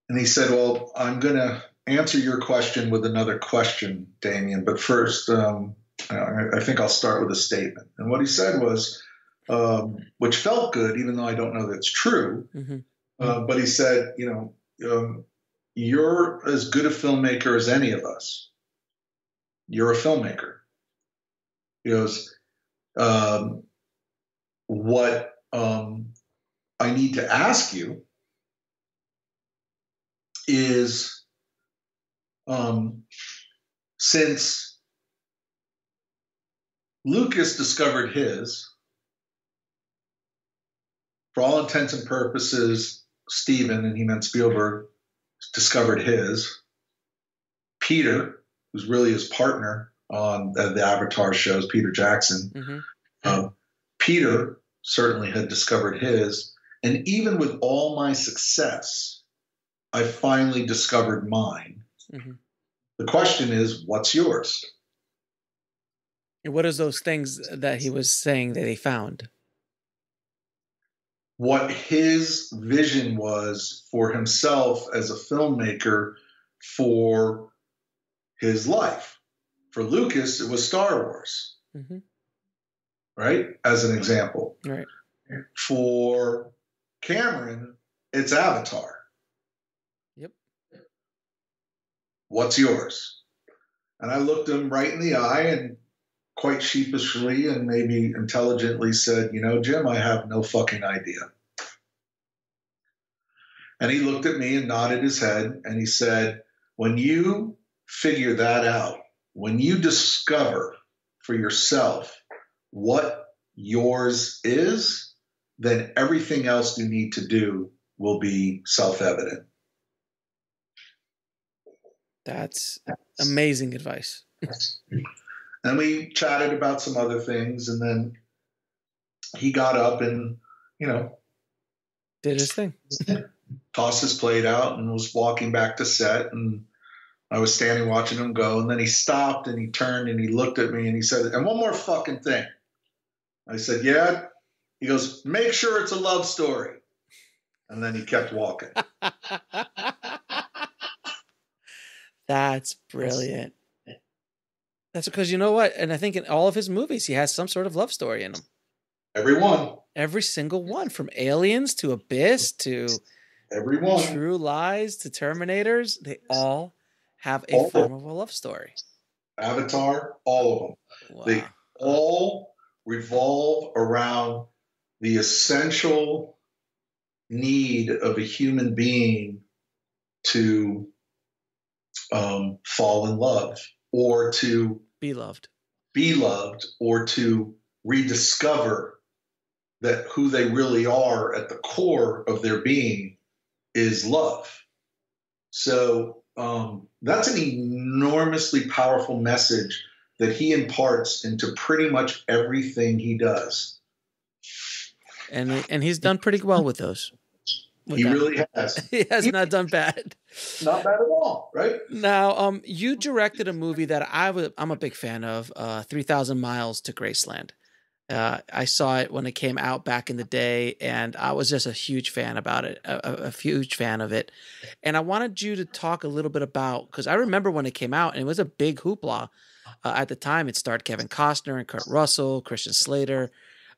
And he said, well, I'm going to answer your question with another question, Damian. But first, I think I'll start with a statement. And what he said was, which felt good, even though I don't know that's true. Mm-hmm. But he said, you're as good a filmmaker as any of us. You're a filmmaker. He goes, what I need to ask you is, since Lucas discovered his, for all intents and purposes, Steven, and he meant Spielberg, discovered his. Peter, who's really his partner on the Avatar shows, Peter Jackson, mm-hmm. Peter certainly had discovered his. And even with all my success, I finally discovered mine. Mm-hmm. The question is, what's yours? And what is those things that he was saying that he found? What his vision was for himself as a filmmaker for his life. For Lucas, it was Star Wars, mm-hmm. right? As an example. Right. For Cameron, it's Avatar. Yep. What's yours? And I looked him right in the eye and quite sheepishly and maybe intelligently said, Jim, I have no fucking idea. And he looked at me and nodded his head, and he said, when you figure that out, when you discover for yourself what yours is, then everything else you need to do will be self-evident. That's amazing advice. And we chatted about some other things, and then he got up and, did his thing. Tossed his plate out and was walking back to set, and I was standing watching him go, and then he stopped and he turned and he looked at me and he said, and one more fucking thing. I said, yeah. He goes, make sure it's a love story. And then he kept walking. That's brilliant. That's because you know what? And I think in all of his movies, he has some sort of love story in them. Every one. Every single one, from Aliens to Abyss to everyone, True Lies to Terminators, they all have a form of a love story. Avatar, all of them. Wow. They all revolve around the essential need of a human being to fall in love, or to be loved, or to rediscover that who they really are at the core of their being is love. So that's an enormously powerful message that he imparts into pretty much everything he does. And he's done pretty well with those. He really has. He has not done bad. Not bad at all, right? Now, you directed a movie that I'm a big fan of, 3,000 Miles to Graceland. I saw it when it came out back in the day, and I was just a huge fan about it, a huge fan of it. And I wanted you to talk a little bit about, because I remember when it came out, and it was a big hoopla at the time. It starred Kevin Costner and Kurt Russell, Christian Slater.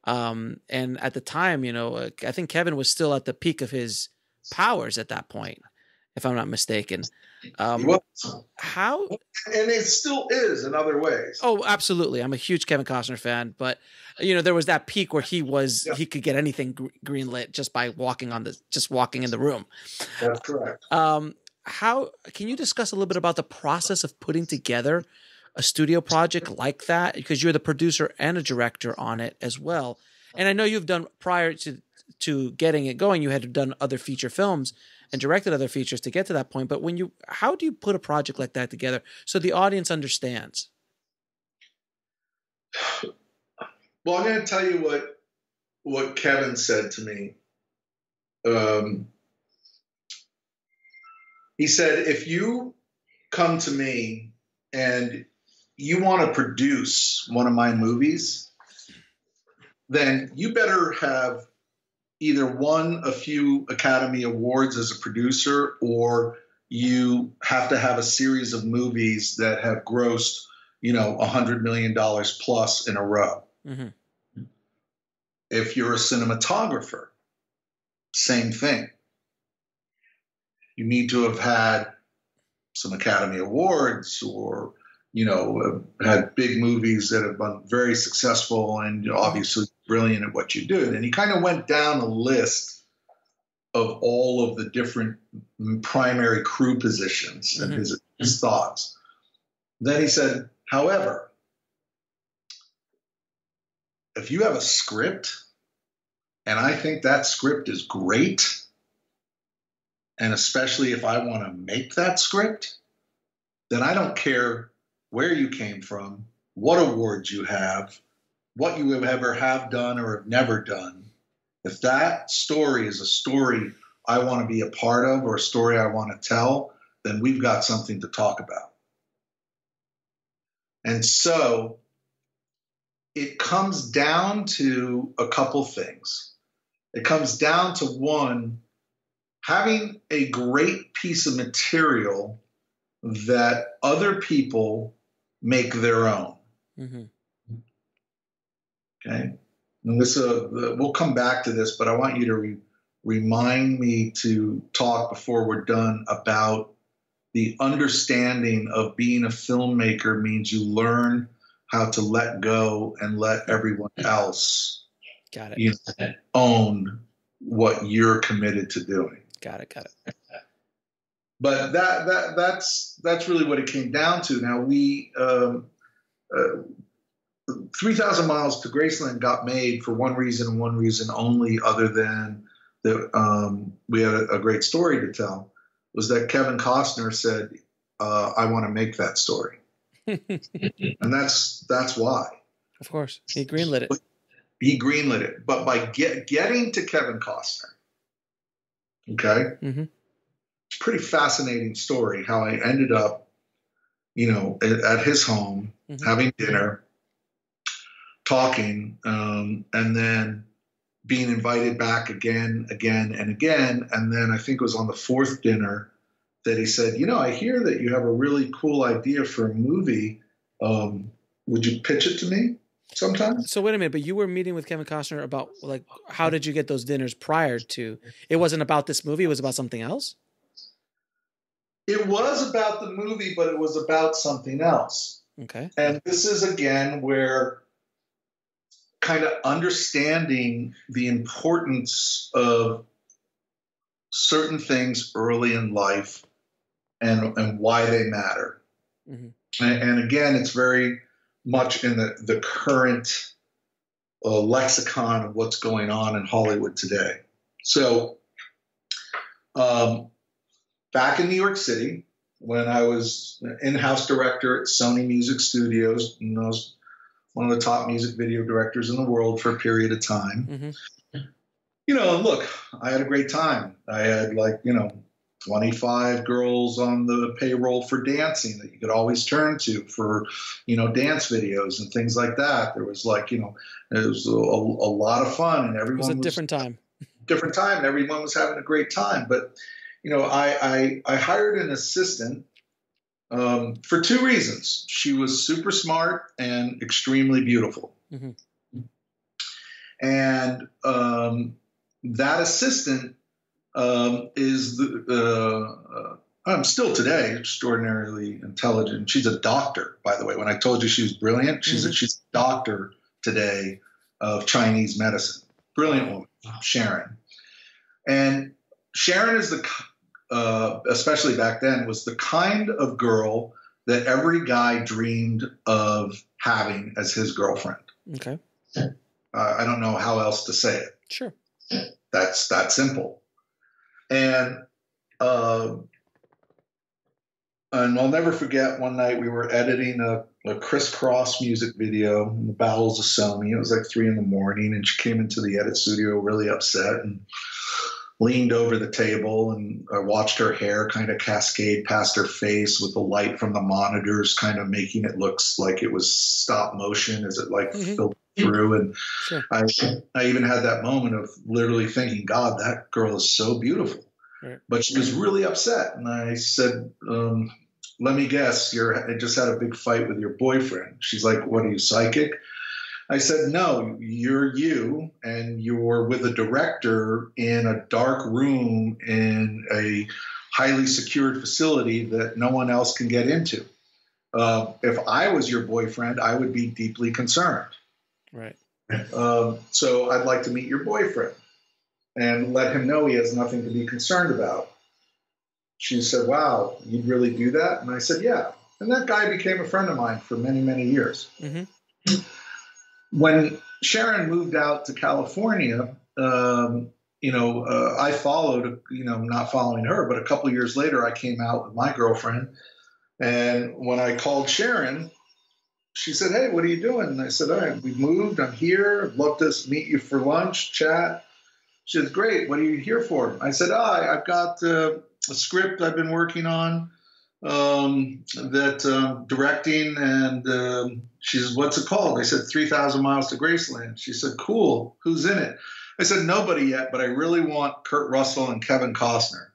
And at the time, you know, I think Kevin was still at the peak of his powers at that point, if I'm not mistaken. How? And it still is in other ways. Oh, absolutely. I'm a huge Kevin Costner fan, but you know, there was that peak where he could get anything greenlit just by walking in the room. That's correct. How can you discuss a little bit about the process of putting together a studio project like that? Because you're the producer and a director on it as well. And I know you've done, prior to getting it going, you had done other feature films and directed other features to get to that point. But how do you put a project like that together so the audience understands? Well, I'm going to tell you what Kevin said to me. He said, if you come to me and you want to produce one of my movies, then you better have either won a few Academy Awards as a producer, or you have to have a series of movies that have grossed, you know, $100 million plus in a row. Mm-hmm. If you're a cinematographer, same thing. You need to have had some Academy Awards, or, you know, had big movies that have been very successful and obviously brilliant at what you do. And he kind of went down a list of all of the different primary crew positions and his thoughts. Then he said, however, if you have a script and I think that script is great, and especially if I want to make that script, then I don't care where you came from, what awards you have, what you ever have done or have never done. If that story is a story I want to be a part of, or a story I want to tell, then we've got something to talk about. And so it comes down to a couple things. It comes down to, one, having a great piece of material that other people make their own. Mm-hmm. Okay. And this, we'll come back to this, but I want you to remind me to talk before we're done about the understanding of being a filmmaker means you learn how to let go and let everyone else own what you're committed to doing. Got it. But that's really what it came down to. Now, we 3,000 Miles to Graceland got made for one reason and one reason only, other than that we had a great story to tell, was that Kevin Costner said, I want to make that story. And that's why. Of course. He greenlit it. He greenlit it. But by getting to Kevin Costner, okay, it's a pretty fascinating story how I ended up, you know, at his home, having dinner, talking, and then being invited back again and again. And then I think it was on the fourth dinner that he said, you know, I hear that you have a really cool idea for a movie. Would you pitch it to me sometime? So wait a minute, but you were meeting with Kevin Costner about, like, how did you get those dinners prior to? It wasn't about this movie. It was about something else? It was about the movie, but it was about something else. Okay. And this is, again, where kind of understanding the importance of certain things early in life and why they matter. And again, it's very much in the current lexicon of what's going on in Hollywood today. So back in New York City, when I was in-house director at Sony Music Studios, and I was one of the top music video directors in the world for a period of time. You know, look, I had a great time. I had, like, you know, 25 girls on the payroll for dancing that you could always turn to for, dance videos and things like that. There was like, it was a lot of fun, and everyone was a different time. Different time, and everyone was having a great time. But, I hired an assistant for two reasons. She was super smart and extremely beautiful. Mm-hmm. And that assistant is still today extraordinarily intelligent. She's a doctor, by the way. When I told you she was brilliant, she's a doctor today of Chinese medicine. Brilliant woman, Sharon. And Sharon is especially back then, was the kind of girl that every guy dreamed of having as his girlfriend. Okay. I don't know how else to say it. Sure. That's that simple. And I'll never forget one night we were editing a crisscross music video in the bowels of Sony. It was like 3 a.m, and she came into the edit studio really upset and leaned over the table, and I watched her hair kind of cascade past her face with the light from the monitors kind of making it look like it was stop motion as it filtered through. And sure. I even had that moment of literally thinking, God, that girl is so beautiful. Right. But she was really upset. And I said, let me guess, I just had a big fight with your boyfriend. She's like, what, are you psychic? I said, no, you're you, and you're with a director in a dark room in a highly secured facility that no one else can get into. If I was your boyfriend, I would be deeply concerned. Right. So I'd like to meet your boyfriend and let him know he has nothing to be concerned about. She said, wow, you'd really do that? And I said, yeah. And that guy became a friend of mine for many, many years. Mm-hmm. When Sharon moved out to California, I followed, not following her, but a couple of years later, I came out with my girlfriend. And when I called Sharon, she said, hey, what are you doing? And I said, all right, we moved. I'm here. I'd love to meet you for lunch, chat. She said, great. What are you here for? I said, I've got a script I've been working on. Directing, and she says, what's it called? I said, 3,000 Miles to Graceland. She said, cool. Who's in it? I said, nobody yet, but I really want Kurt Russell and Kevin Costner.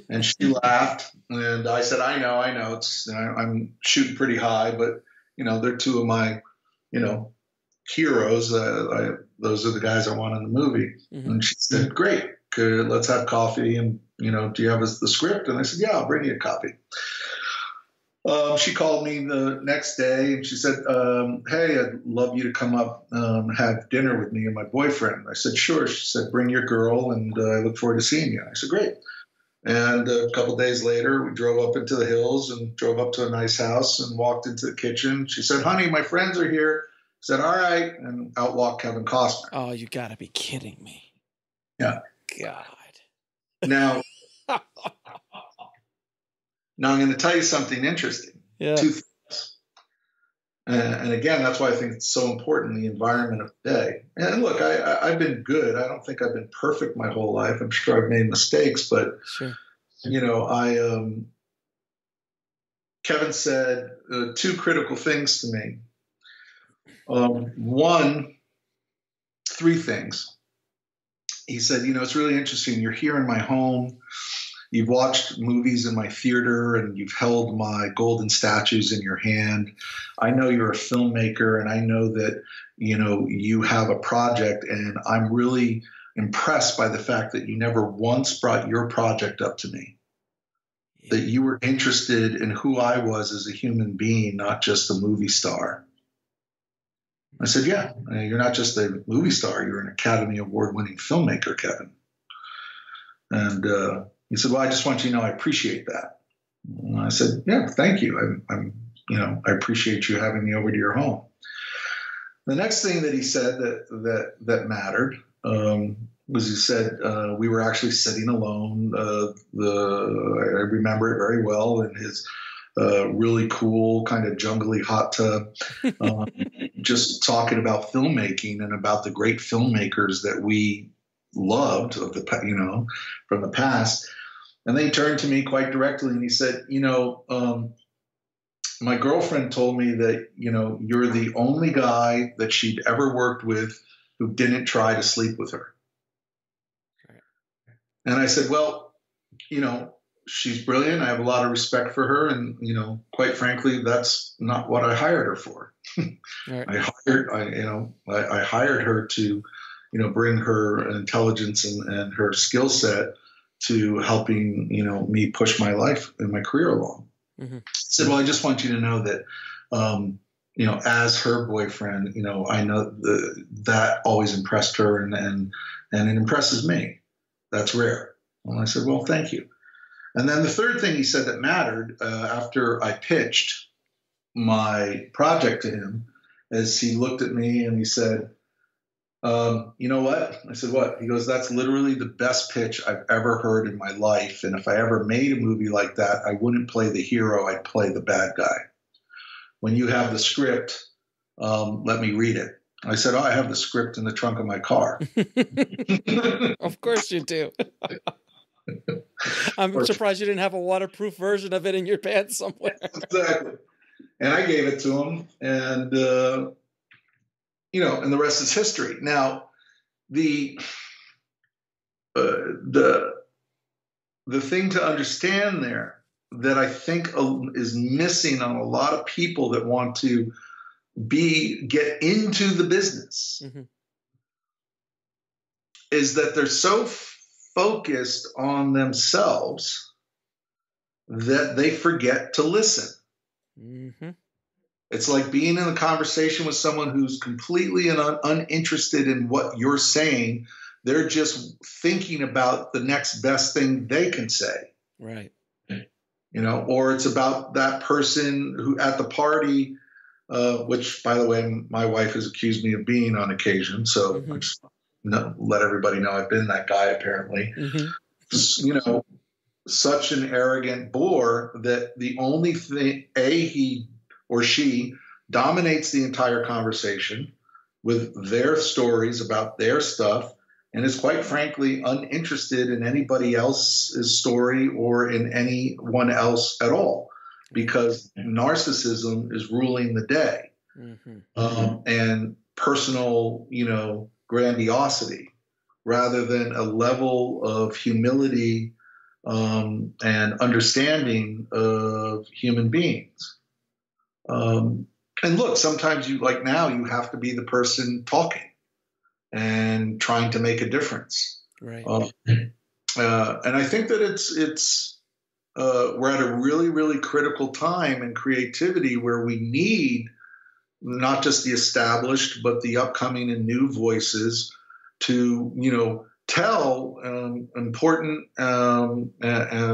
And she laughed, and I said, I know. I'm shooting pretty high, but they're two of my, heroes. Those are the guys I want in the movie. Mm-hmm. And she said, great. Good. Let's have coffee. And, do you have the script? And I said, yeah, I'll bring you a copy. She called me the next day, and she said, hey, I'd love you to come up have dinner with me and my boyfriend. I said, sure. She said, bring your girl, and I look forward to seeing you. I said, great. And a couple of days later, we drove up into the hills and drove up to a nice house and walked into the kitchen. She said, honey, my friends are here. I said, all right. And out walked Kevin Costner. Oh, you got to be kidding me. Yeah. God. Now I'm going to tell you something interesting. Yeah. Two things. And again, that's why I think it's so important, the environment of the day. And look, I've been good. I don't think I've been perfect my whole life. I'm sure I've made mistakes, but, sure. Kevin said two critical things to me. Three things. He said, it's really interesting. You're here in my home. You've watched movies in my theater, and you've held my golden statues in your hand. I know you're a filmmaker, and I know that, you have a project, and I'm really impressed by the fact that you never once brought your project up to me, that you were interested in who I was as a human being, not just a movie star. I said, yeah, you're not just a movie star. You're an Academy Award-winning filmmaker, Kevin. And he said, well, I just want you to know I appreciate that. And I said, yeah, thank you. I appreciate you having me over to your home. The next thing that he said that mattered was he said we were actually sitting alone. I remember it very well in his really cool kind of jungly hot tub, just talking about filmmaking and about the great filmmakers that we loved from the past. And then he turned to me quite directly and he said, my girlfriend told me that, you're the only guy that she'd ever worked with who didn't try to sleep with her. Right. And I said, well, she's brilliant. I have a lot of respect for her. And, quite frankly, that's not what I hired her for. Right. I hired her to, bring her intelligence and her skill set to helping, me push my life and my career along. Mm-hmm. I said, well, I just want you to know that, as her boyfriend, I know that always impressed her and it impresses me. That's rare. And I said, well, thank you. And then the third thing he said that mattered after I pitched my project to him is he looked at me and he said, you know what? I said, what? He goes, that's literally the best pitch I've ever heard in my life. And if I ever made a movie like that, I wouldn't play the hero. I'd play the bad guy. When you have the script, let me read it. I said, I have the script in the trunk of my car. Of course you do. I'm surprised you didn't have a waterproof version of it in your pants somewhere. Exactly. And I gave it to him, and and the rest is history. Now, the thing to understand there that I think is missing on a lot of people that want to get into the business mm-hmm. is that they're so focused on themselves that they forget to listen. Mm-hmm. It's like being in a conversation with someone who's completely uninterested in what you're saying. They're just thinking about the next best thing they can say. Right. Or it's about that person who at the party, which, by the way, my wife has accused me of being on occasion. So mm-hmm. I just let everybody know I've been that guy, apparently. Mm-hmm. Such an arrogant bore that the only thing, he or she dominates the entire conversation with their stories about their stuff and is quite frankly uninterested in anybody else's story or in anyone else at all because narcissism is ruling the day mm-hmm. And personal, grandiosity rather than a level of humility and understanding of human beings. And look, sometimes you have to be the person talking and trying to make a difference. Right. And I think that it's we're at a really, really critical time in creativity where we need not just the established, but the upcoming and new voices to, tell important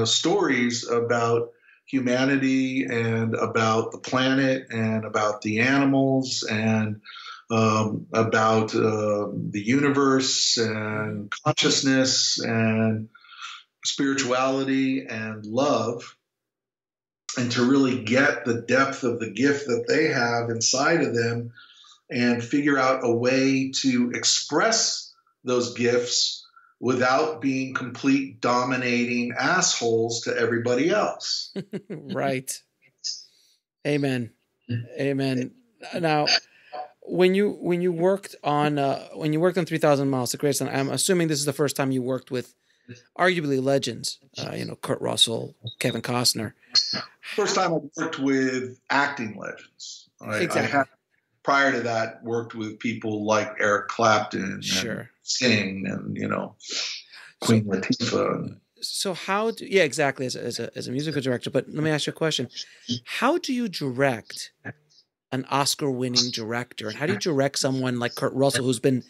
stories about humanity and about the planet and about the animals and about the universe and consciousness and spirituality and love, and to really get the depth of the gift that they have inside of them and figure out a way to express those gifts without being complete dominating assholes to everybody else. Right. Amen. Amen. Now, when you worked on 3,000 Miles to Graceland, I'm assuming this is the first time you worked with arguably legends, Kurt Russell, Kevin Costner. First time I worked with acting legends. Exactly. I had, prior to that, worked with people like Eric Clapton, sure, and Sting, and Queen Latifah. So how do exactly as a musical director? But let me ask you a question: how do you direct an Oscar-winning director, and how do you direct someone like Kurt Russell, who's been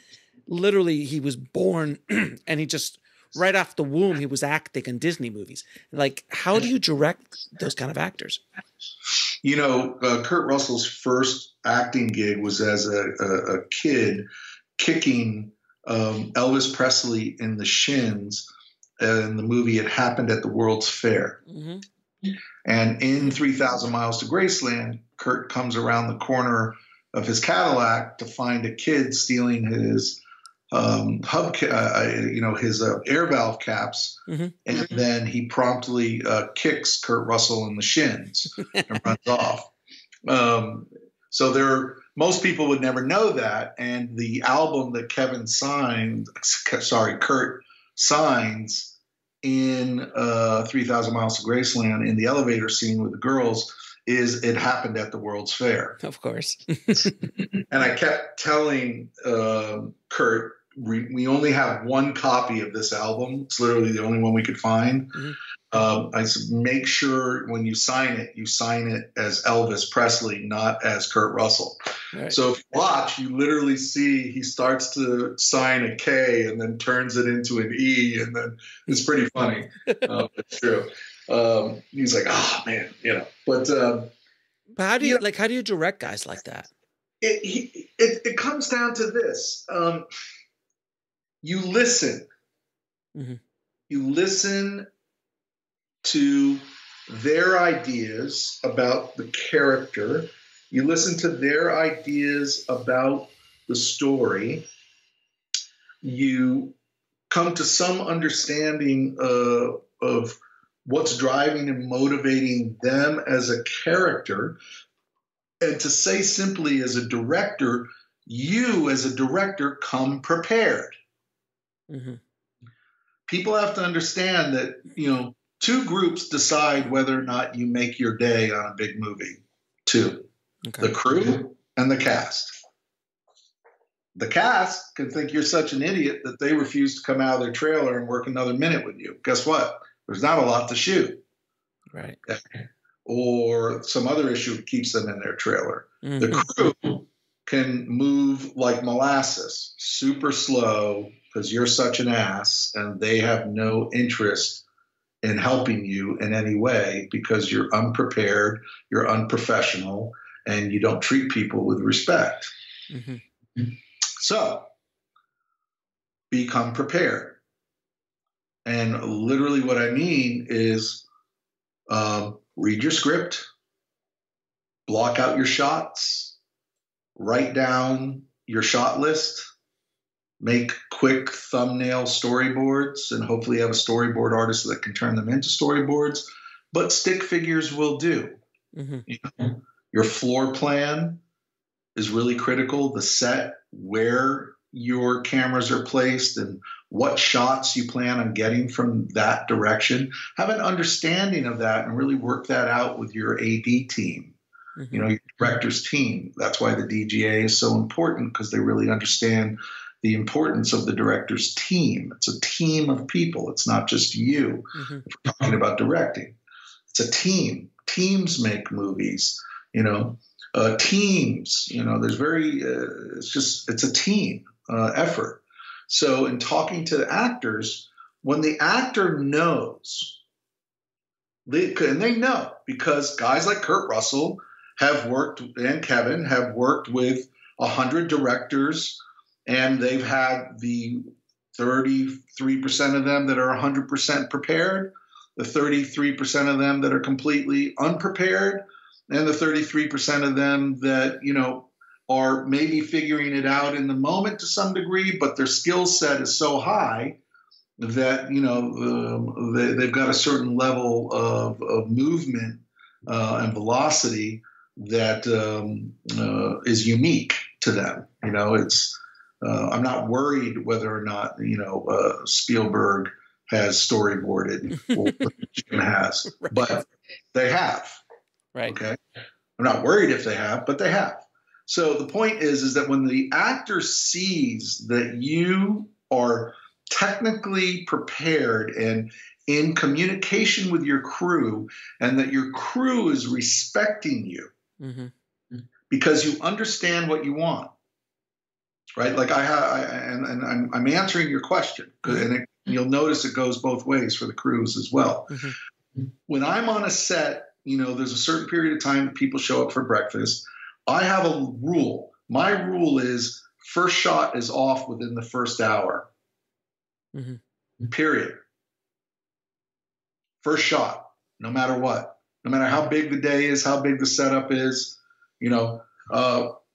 literally he was born and he just right off the womb he was acting in Disney movies? Like, how do you direct those kind of actors? Kurt Russell's first acting gig was as a kid kicking Elvis Presley in the shins in the movie It Happened at the World's Fair. Mm-hmm. And in 3,000 Miles to Graceland, Kurt comes around the corner of his Cadillac to find a kid stealing his his air valve caps, and then he promptly kicks Kurt Russell in the shins and runs off. So most people would never know that, and the album that Kurt signs in 3,000 Miles to Graceland in the elevator scene with the girls is It Happened at the World's Fair. Of course. And I kept telling Kurt, we only have one copy of this album. It's literally the only one we could find. I said, make sure when you sign it as Elvis Presley, not as Kurt Russell. Right. So if you watch, you literally see he starts to sign a K and then turns it into an E, and then it's pretty funny. It's true. He's like, oh man, But how do you how do you direct guys like that? It comes down to this. You listen. You listen to their ideas about the character. You listen to their ideas about the story. You come to some understanding of what's driving and motivating them as a character. And to say simply, as a director, you as a director come prepared. People have to understand that, two groups decide whether or not you make your day on a big movie. Two, the crew and the cast. The cast can think you're such an idiot that they refuse to come out of their trailer and work another minute with you. Guess what? There's not a lot to shoot. Right. Or some other issue keeps them in their trailer. The crew can move like molasses, super slow, because you're such an ass, and they have no interest in helping you in any way because you're unprepared, you're unprofessional, and you don't treat people with respect. So become prepared. And literally what I mean is read your script, block out your shots, write down your shot list, make quick thumbnail storyboards, and hopefully have a storyboard artist that can turn them into storyboards. But stick figures will do. Your floor plan is really critical. The set, where your cameras are placed, and what shots you plan on getting from that direction. Have an understanding of that and really work that out with your AD team. Your director's team. That's why the DGA is so important, because they really understand the importance of the director's team. It's a team of people. It's not just you. If we're talking about directing, it's a team. Teams make movies. Teams. It's a team effort. So in talking to the actors, when the actor knows, they know, because guys like Kurt Russell and Kevin have worked with 100 directors, and they've had the 33% of them that are 100% prepared, the 33% of them that are completely unprepared, and the 33% of them that, are maybe figuring it out in the moment to some degree, but their skill set is so high that, they've got a certain level of movement and velocity that is unique to them. I'm not worried whether or not, Spielberg has storyboarded or Jim has, right. But they have. Right. Okay. I'm not worried if they have, but they have. So the point is that when the actor sees that you are technically prepared and in communication with your crew, and that your crew is respecting you because you understand what you want, right? Like I'm answering your question, and you'll notice it goes both ways for the crews as well. When I'm on a set, there's a certain period of time that people show up for breakfast. I have a rule. My rule is first shot is off within the first hour. Period. First shot, no matter what. No matter how big the day is, how big the setup is.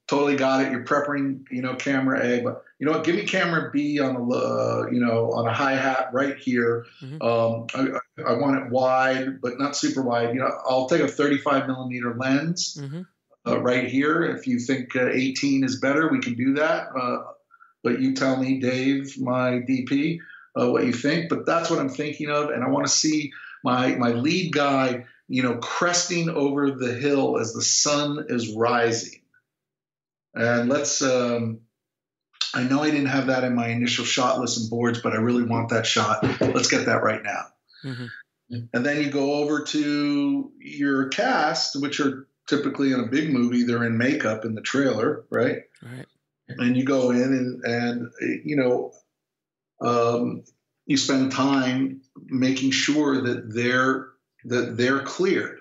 totally got it. You're prepping, camera A, but you know what? Give me camera B on on a hi-hat right here. I want it wide, but not super wide. I'll take a 35 millimeter lens right here. If you think 18 is better, we can do that. But you tell me, Dave, my DP, what you think. But that's what I'm thinking of, and I want to see my lead guy, cresting over the hill as the sun is rising. And let's. I know I didn't have that in my initial shot list and boards, but I really want that shot. Let's get that right now. And then you go over to your cast, which are typically in a big movie, they're in makeup in the trailer, right? Right. And you go in and you spend time making sure that they're cleared.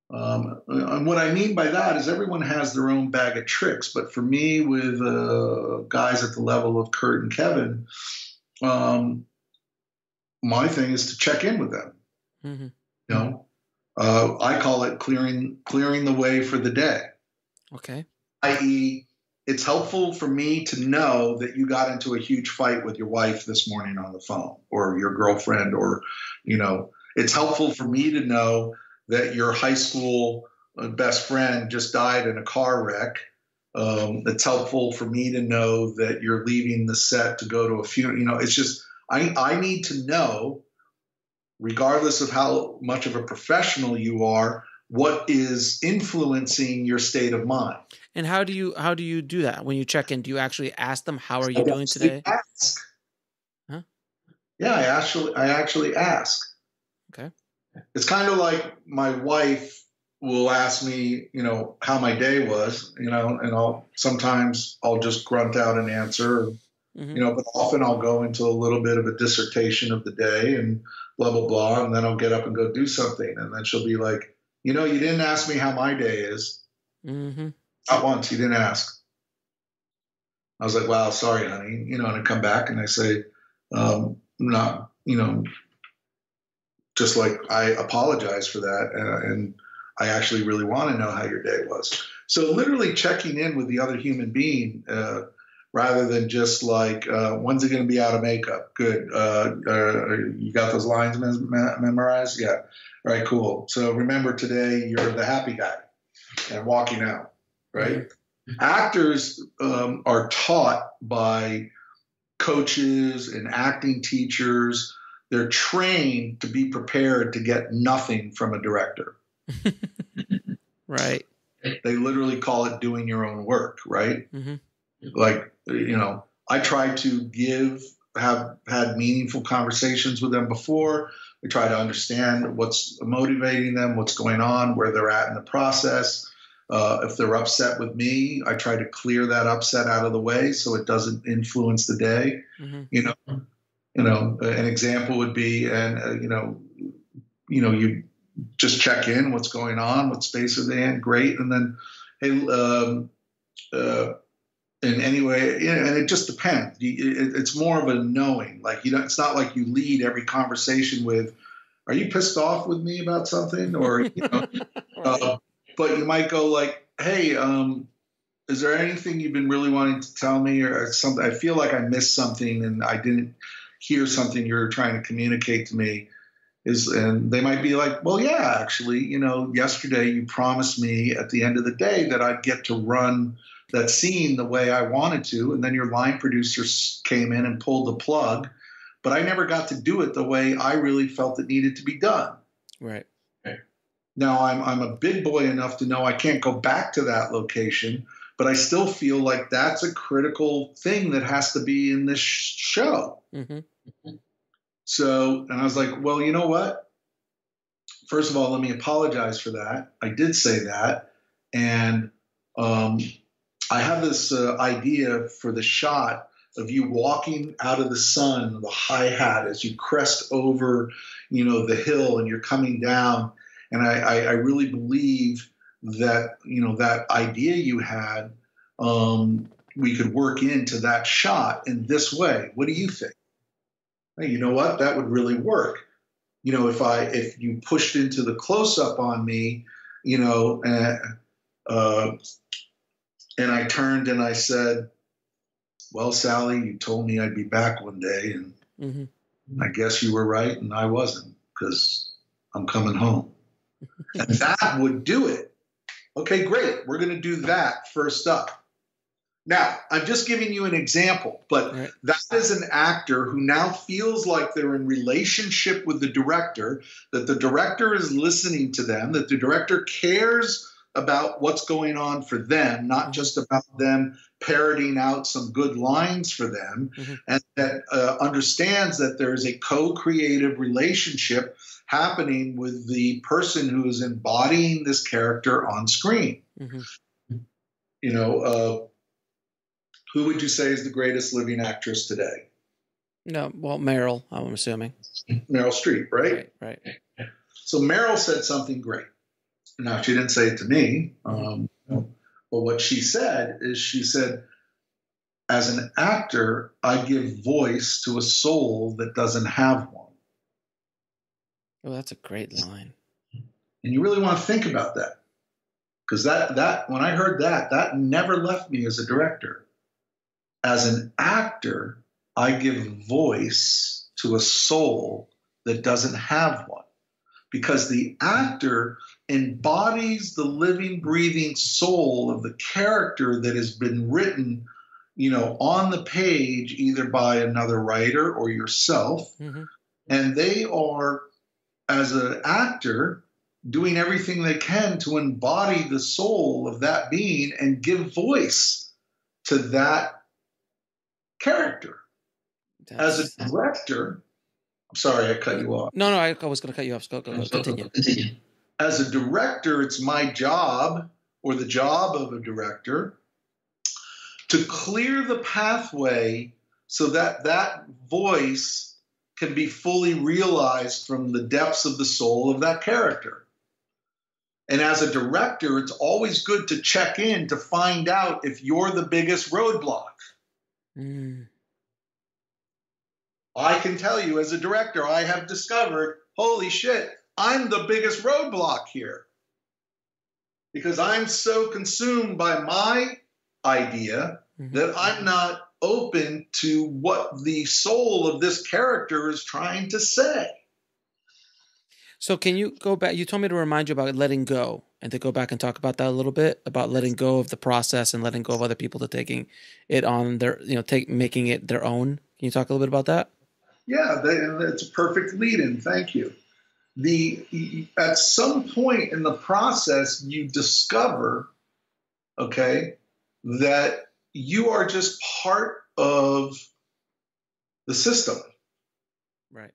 And what I mean by that is everyone has their own bag of tricks, but for me, with guys at the level of Kurt and Kevin, my thing is to check in with them. I call it clearing the way for the day. Okay. I.e., it's helpful for me to know that you got into a huge fight with your wife this morning on the phone, or your girlfriend, or it's helpful for me to know that your high school best friend just died in a car wreck. It's helpful for me to know that you're leaving the set to go to a funeral. It's just, I need to know, regardless of how much of a professional you are, what is influencing your state of mind. And how do you do that when you check in? Do you actually ask them, how are you doing today? Ask. Huh? Yeah, I actually ask. Okay. It's kind of like my wife will ask me, how my day was, and sometimes I'll just grunt out an answer, but often I'll go into a little bit of a dissertation of the day and blah, blah, blah. And then I'll get up and go do something. And then she'll be like, you didn't ask me how my day is. Not once, you didn't ask. I was like, wow, sorry, honey. And I come back and I say, not, just like, I apologize for that. And I actually really want to know how your day was. So literally checking in with the other human being, rather than just like, when's it going to be out of makeup? Good. You got those lines memorized? Yeah. All right, cool. So remember, today you're the happy guy and walking out, right? Actors are taught by coaches and acting teachers. They're trained to be prepared to get nothing from a director. Right. They literally call it doing your own work, right? Like, I try to have had meaningful conversations with them before. We try to understand what's motivating them, what's going on, where they're at in the process. If they're upset with me, I try to clear that upset out of the way so it doesn't influence the day. An example would be, you just check in, what's going on, what space are they in, great, and then, hey, in any way, and it just depends. It's more of a knowing. Like, it's not like you lead every conversation with, "Are you pissed off with me about something?" Or, Right. But you might go like, "Hey, is there anything you've been really wanting to tell me, or something? I feel like I missed something and I didn't hear something you're trying to communicate to me." And they might be like, "Well, yeah, actually, yesterday you promised me at the end of the day that I'd get to run that scene the way I wanted to, and then your line producer came in and pulled the plug, but I never got to do it the way I really felt it needed to be done." Right. Now I'm a big boy enough to know I can't go back to that location, but I still feel like that's a critical thing that has to be in this show. So, and I was like, well, you know what? First of all, let me apologize for that. I did say that. And I have this idea for the shot of you walking out of the sun, the hi-hat, as you crest over, the hill and you're coming down. And I really believe that, that idea you had, we could work into that shot in this way. What do you think? Hey, you know what? That would really work. If you pushed into the close-up on me, And I turned and I said, well, Sally, you told me I'd be back one day, and I guess you were right, and I wasn't, because I'm coming home. And that would do it. Okay, great. We're going to do that first up. Now, I'm just giving you an example, but that is an actor who now feels like they're in relationship with the director, that the director is listening to them, that the director cares about what's going on for them, not just about them parroting out some good lines for them, and that understands that there is a co-creative relationship happening with the person who is embodying this character on screen. You know, who would you say is the greatest living actress today? No, well, Meryl, I'm assuming. Meryl Streep, right? Right. So Meryl said something great. Now, she didn't say it to me, but what she said is, she said, as an actor, I give voice to a soul that doesn't have one. Oh, that's a great line. And you really want to think about that, because that when I heard that, that never left me as a director. As an actor, I give voice to a soul that doesn't have one, because the actor embodies the living, breathing soul of the character that has been written, you know, on the page, either by another writer or yourself. And they are, as an actor, doing everything they can to embody the soul of that being and give voice to that character. As a director, I'm sorry, I cut you off. No, I was going to cut you off. Go, continue. As a director, it's my job, or the job of a director, to clear the pathway so that that voice can be fully realized from the depths of the soul of that character. And as a director, it's always good to check in to find out if you're the biggest roadblock. I can tell you, as a director, I have discovered, holy shit, I'm the biggest roadblock here. Because I'm so consumed by my idea that I'm not open to what the soul of this character is trying to say. So can you go back? You told me to remind you about letting go, and to go back and talk about that a little bit, about letting go of the process and letting go of other people to taking it on their, you know, making it their own. Can you talk a little bit about that? Yeah, that's a perfect lead-in. Thank you. At some point in the process, you discover, okay, that you are just part of the system. Right.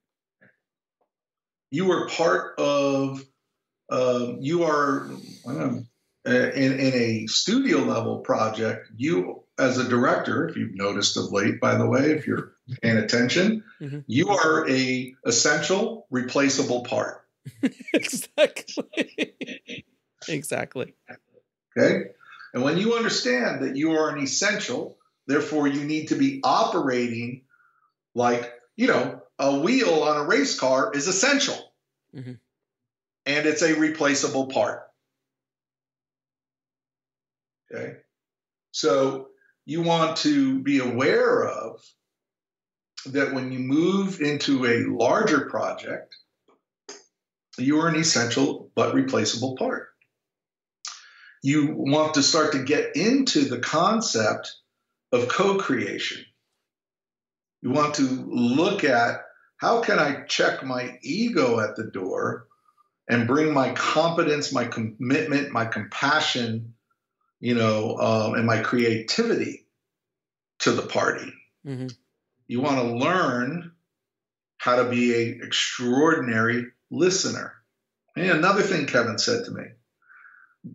You are part of, you are in a studio level project. You, as a director, if you've noticed of late, by the way, if you're paying attention, you are a essential, replaceable part. Exactly. Okay. And when you understand that you are an essential, therefore you need to be operating like, you know, a wheel on a race car is essential. And it's a replaceable part. Okay. So you want to be aware of that when you move into a larger project, you are an essential but replaceable part. You want to start to get into the concept of co-creation. You want to look at, how can I check my ego at the door and bring my competence, my commitment, my compassion, you know, and my creativity to the party. You want to learn how to be an extraordinary listener. And another thing Kevin said to me,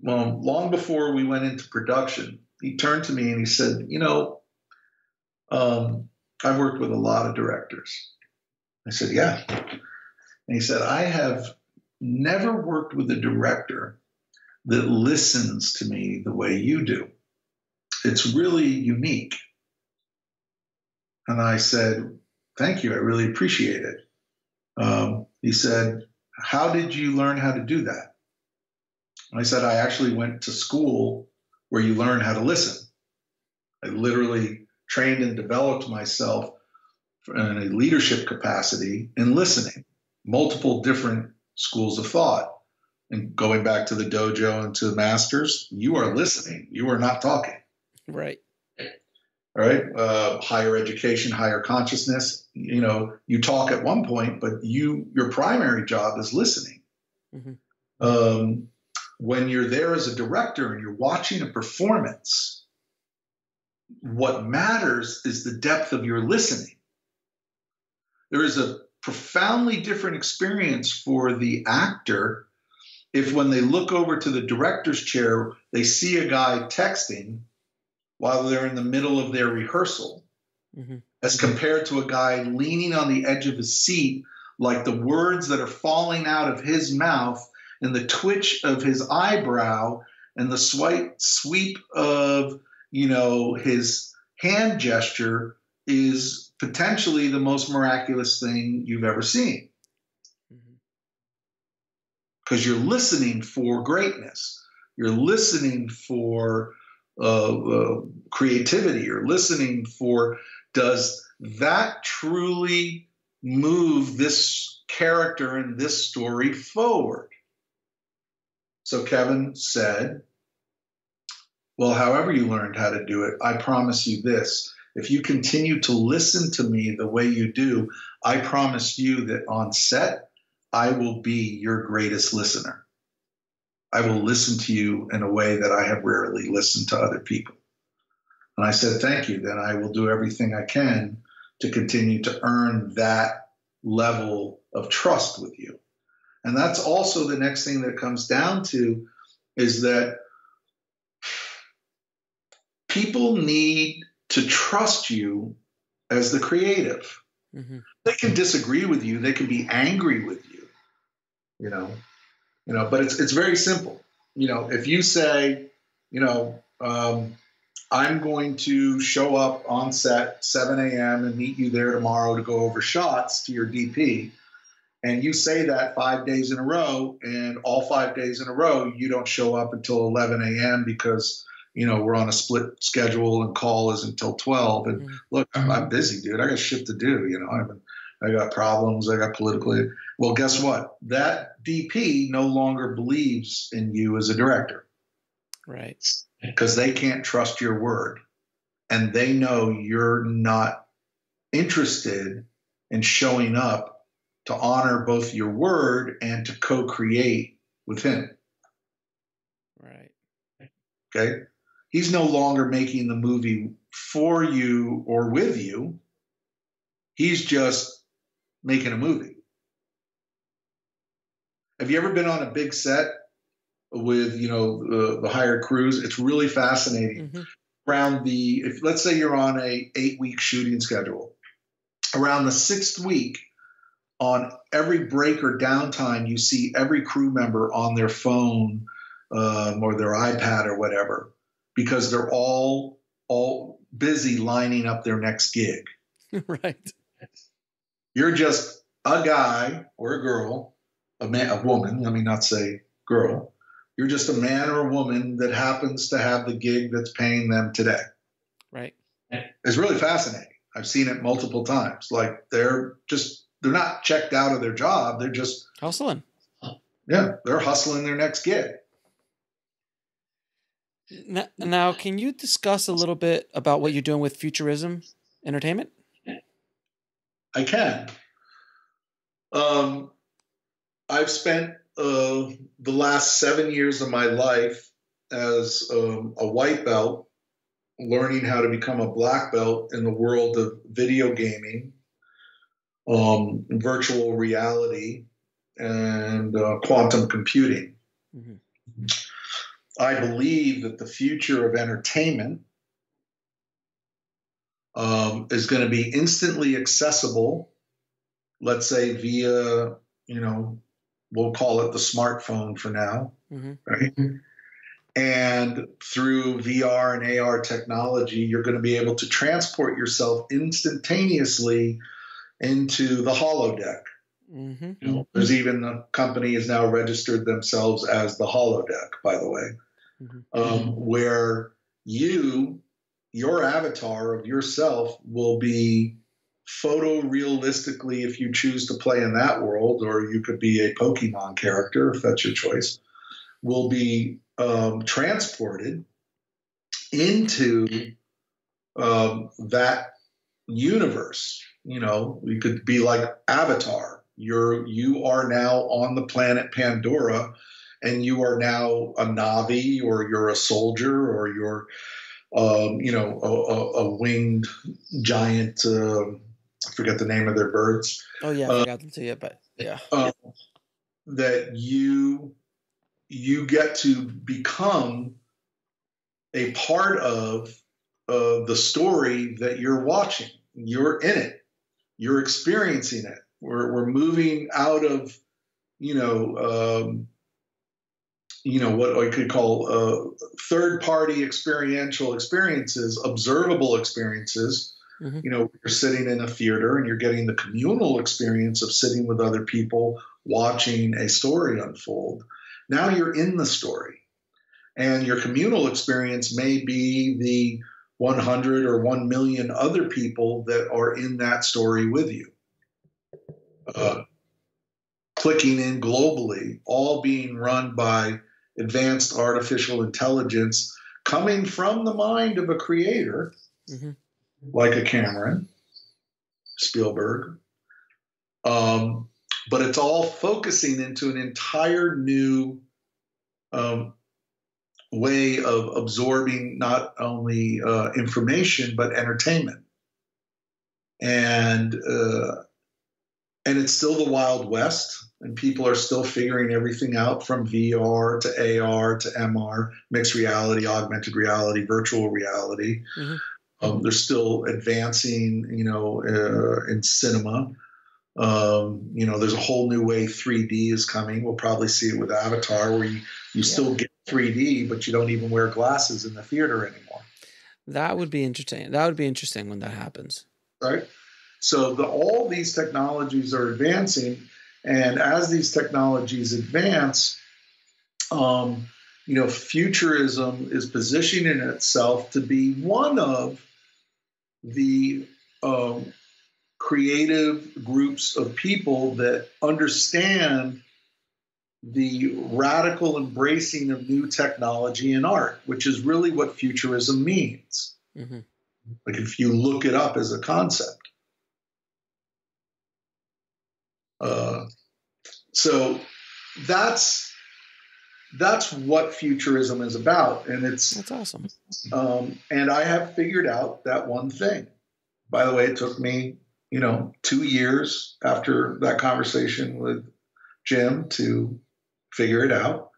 well, long before we went into production, he turned to me and he said, you know, I've worked with a lot of directors. I said, yeah. And he said, I have never worked with a director that listens to me the way you do. It's really unique. And I said, thank you. I really appreciate it. He said, how did you learn how to do that? And I said, I actually went to school where you learn how to listen. I literally trained and developed myself in a leadership capacity in listening, multiple different schools of thought. And going back to the dojo and to the masters, you are listening. You are not talking. Right. All right. Higher education, higher consciousness. You talk at one point, but your primary job is listening. Mm-hmm. When you're there as a director and you're watching a performance, what matters is the depth of your listening. There is a profoundly different experience for the actor if when they look over to the director's chair, they see a guy texting while they're in the middle of their rehearsal, mm-hmm. as compared to a guy leaning on the edge of his seat, like the words that are falling out of his mouth and the twitch of his eyebrow and the sweep of, his hand gesture is potentially the most miraculous thing you've ever seen. Because you're listening for greatness. You're listening for creativity. You're listening for, does that truly move this character and this story forward? So Kevin said, well, however you learned how to do it, I promise you this. If you continue to listen to me the way you do, I promise you that on set, I will be your greatest listener. I will listen to you in a way that I have rarely listened to other people. And I said, thank you. Then I will do everything I can to continue to earn that level of trust with you. And that's also the next thing that comes down to is that people need to trust you as the creative. Mm-hmm. They can disagree with you. They can be angry with you. But it's very simple. If you say, I'm going to show up on set 7 a.m. and meet you there tomorrow to go over shots to your DP, and you say that 5 days in a row, and all 5 days in a row, you don't show up until 11 a.m. because, we're on a split schedule and call is until 12. And look, I'm busy, dude. I got shit to do. I got problems. I got politically. Well, guess what? That DP no longer believes in you as a director. Right. Because they can't trust your word. And they know you're not interested in showing up to honor both your word and to co-create with him. Right. Okay. He's no longer making the movie for you or with you. He's just making a movie. Have you ever been on a big set with, the hired crews? It's really fascinating. Mm-hmm. Let's say you're on a 8-week shooting schedule. Around the 6th week, on every break or downtime, you see every crew member on their phone or their iPad or whatever, because they're all busy lining up their next gig. Right. You're just a guy or a girl, a woman, let me not say girl. You're just a man or a woman that happens to have the gig that's paying them today. Right. It's really fascinating. I've seen it multiple times. Like they're not checked out of their job. They're just hustling. Yeah, they're hustling their next gig. Now, can you discuss a little bit about what you're doing with Futurism Entertainment? I can. I've spent the last 7 years of my life as a white belt, learning how to become a black belt in the world of video gaming, virtual reality, and quantum computing. Mm-hmm. I believe that the future of entertainment is going to be instantly accessible, let's say via, we'll call it the smartphone for now, mm-hmm. right? And through VR and AR technology, you're going to be able to transport yourself instantaneously into the holodeck. Mm-hmm. There's even a company has now registered themselves as the holodeck, by the way. where your avatar of yourself will be photorealistically, if you choose to play in that world, or you could be a Pokemon character, if that's your choice, will be transported into that universe. You know, you could be like Avatar. You are now on the planet Pandora, and you are now a Navi, or you're a soldier, or you're a winged giant. I forget the name of their birds. Oh yeah, I forgot them too. Yeah, but yeah, that you get to become a part of the story that you're watching. You're in it. You're experiencing it. We're moving out of what I could call third-party experiential experiences, observable experiences. You're sitting in a theater and you're getting the communal experience of sitting with other people watching a story unfold. Now you're in the story, and your communal experience may be the 100 or 1 million other people that are in that story with you. Clicking in globally, all being run by advanced artificial intelligence coming from the mind of a creator, like a Cameron, Spielberg. But it's all focusing into an entire new way of absorbing not only information, but entertainment. And it's still the Wild West, and people are still figuring everything out, from VR to AR to MR, mixed reality, augmented reality, virtual reality. They're still advancing, in cinema. There's a whole new way 3D is coming. We'll probably see it with Avatar, where you still get 3D, but you don't even wear glasses in the theater anymore. That would be interesting. That would be interesting when that happens. Right? So all these technologies are advancing, and as these technologies advance, futurism is positioning itself to be one of the creative groups of people that understand the radical embracing of new technology in art, which is really what futurism means. Like, if you look it up as a concept. So that's what futurism is about, and that's awesome. And I have figured out that one thing. By the way, it took me 2 years after that conversation with Jim to figure it out,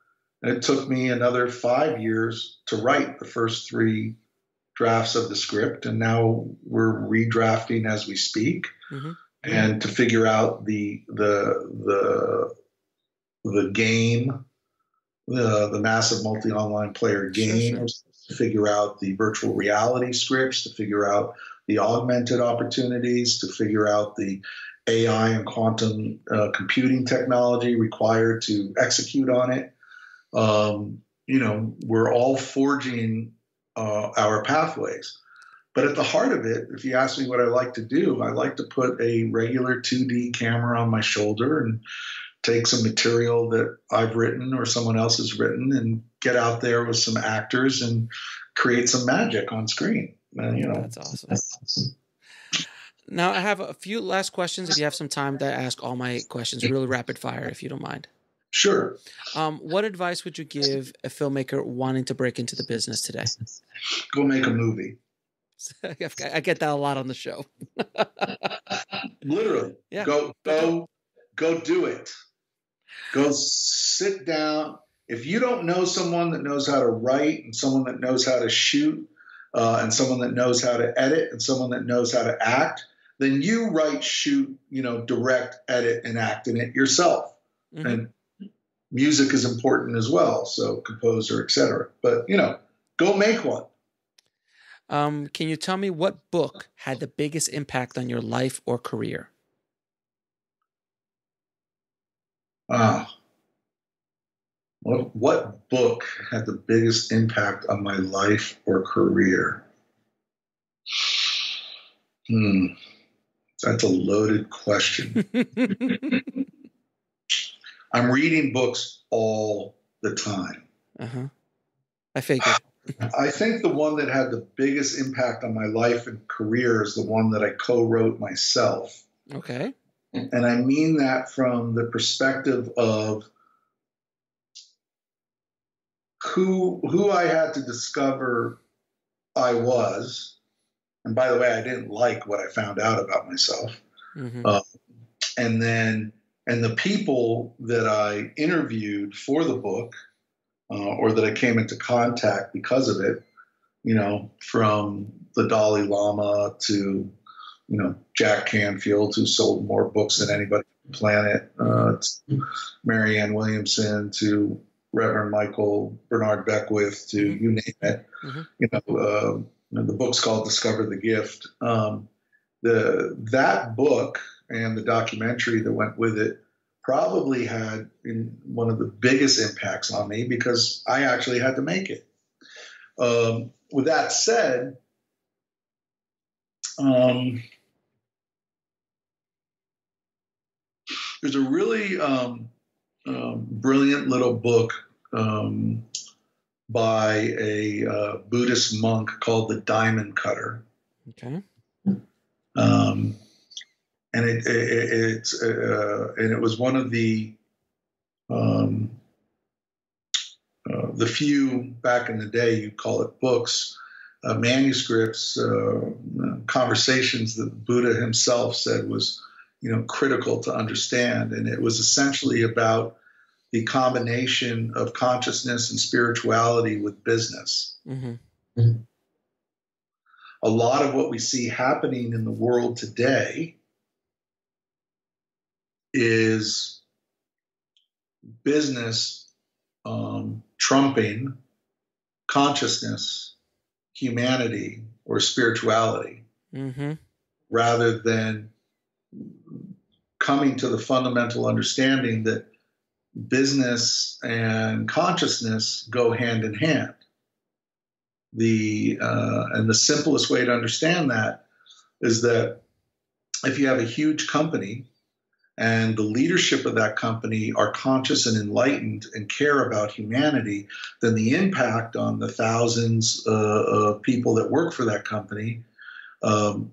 and it took me another 5 years to write the first 3 drafts of the script, and now we're redrafting as we speak. And to figure out the game, the massive multi-online player game, to figure out the virtual reality scripts, to figure out the augmented opportunities, to figure out the AI and quantum computing technology required to execute on it. We're all forging our pathways. But at the heart of it, if you ask me what I like to do, I like to put a regular 2D camera on my shoulder and take some material that I've written or someone else has written and get out there with some actors and create some magic on screen. That's awesome. Now, I have a few last questions. If you have some time to ask all my questions, really rapid fire, if you don't mind. Sure. What advice would you give a filmmaker wanting to break into the business today? Go make a movie. I get that a lot on the show. Literally. Yeah. Go do it. Go sit down. If you don't know someone that knows how to write, and someone that knows how to shoot, and someone that knows how to edit, and someone that knows how to act, then you write, shoot, direct, edit, and act in it yourself. And music is important as well, so composer, etc. But go make one. Can you tell me what book had the biggest impact on your life or career? What book had the biggest impact on my life or career? That's a loaded question. I'm reading books all the time. I figured. I think the one that had the biggest impact on my life and career is the one that I co-wrote myself. Okay. And I mean that from the perspective of who I had to discover I was. And by the way, I didn't like what I found out about myself. And the people that I interviewed for the book, or that I came into contact because of it, you know, from the Dalai Lama to, you know, Jack Canfield, who sold more books than anybody on the planet, to Marianne Williamson, to Reverend Michael Bernard Beckwith, to you name it. You know, the book's called Discover the Gift. That book and the documentary that went with it probably had one of the biggest impacts on me because I actually had to make it. With that said, there's a really brilliant little book by a Buddhist monk called the Diamond Cutter. Okay. And it was one of the few back in the day, you'd call it books, manuscripts, conversations that Buddha himself said was, you know, critical to understand. And it was essentially about the combination of consciousness and spirituality with business. A lot of what we see happening in the world today is business trumping consciousness, humanity, or spirituality, rather than coming to the fundamental understanding that business and consciousness go hand in hand. And the simplest way to understand that is that if you have a huge company and the leadership of that company are conscious and enlightened and care about humanity, then the impact on the thousands of people that work for that company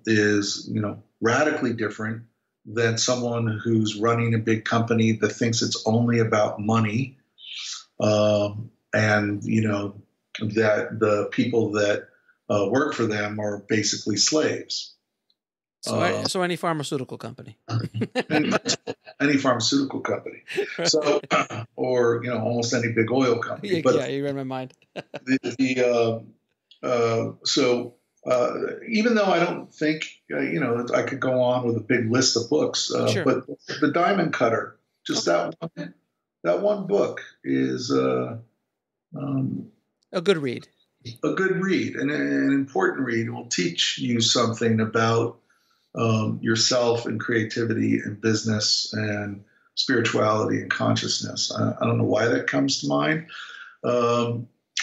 is, you know, radically different than someone who's running a big company that thinks it's only about money, and, you know, that the people that work for them are basically slaves. So any pharmaceutical company. any pharmaceutical company. So, or, you know, almost any big oil company. Yeah, you read my mind. So even though I don't think, you know, I could go on with a big list of books, sure. But The Diamond Cutter, just that one book is a good read. A good read and an important read. It will teach you something about yourself and creativity and business and spirituality and consciousness. I don't know why that comes to mind.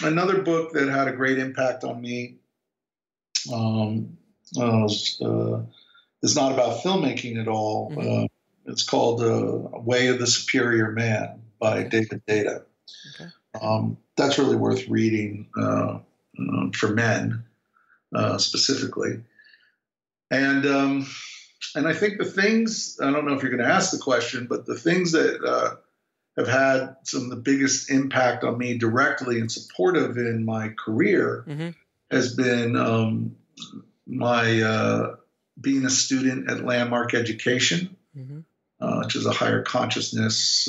Another book that had a great impact on me is not about filmmaking at all. It's called Way of the Superior Man by David Data. That's really worth reading for men specifically. And I think the things, I don't know if you're going to ask the question, but the things that have had some of the biggest impact on me directly and supportive in my career has been my being a student at Landmark Education, which is a higher consciousness,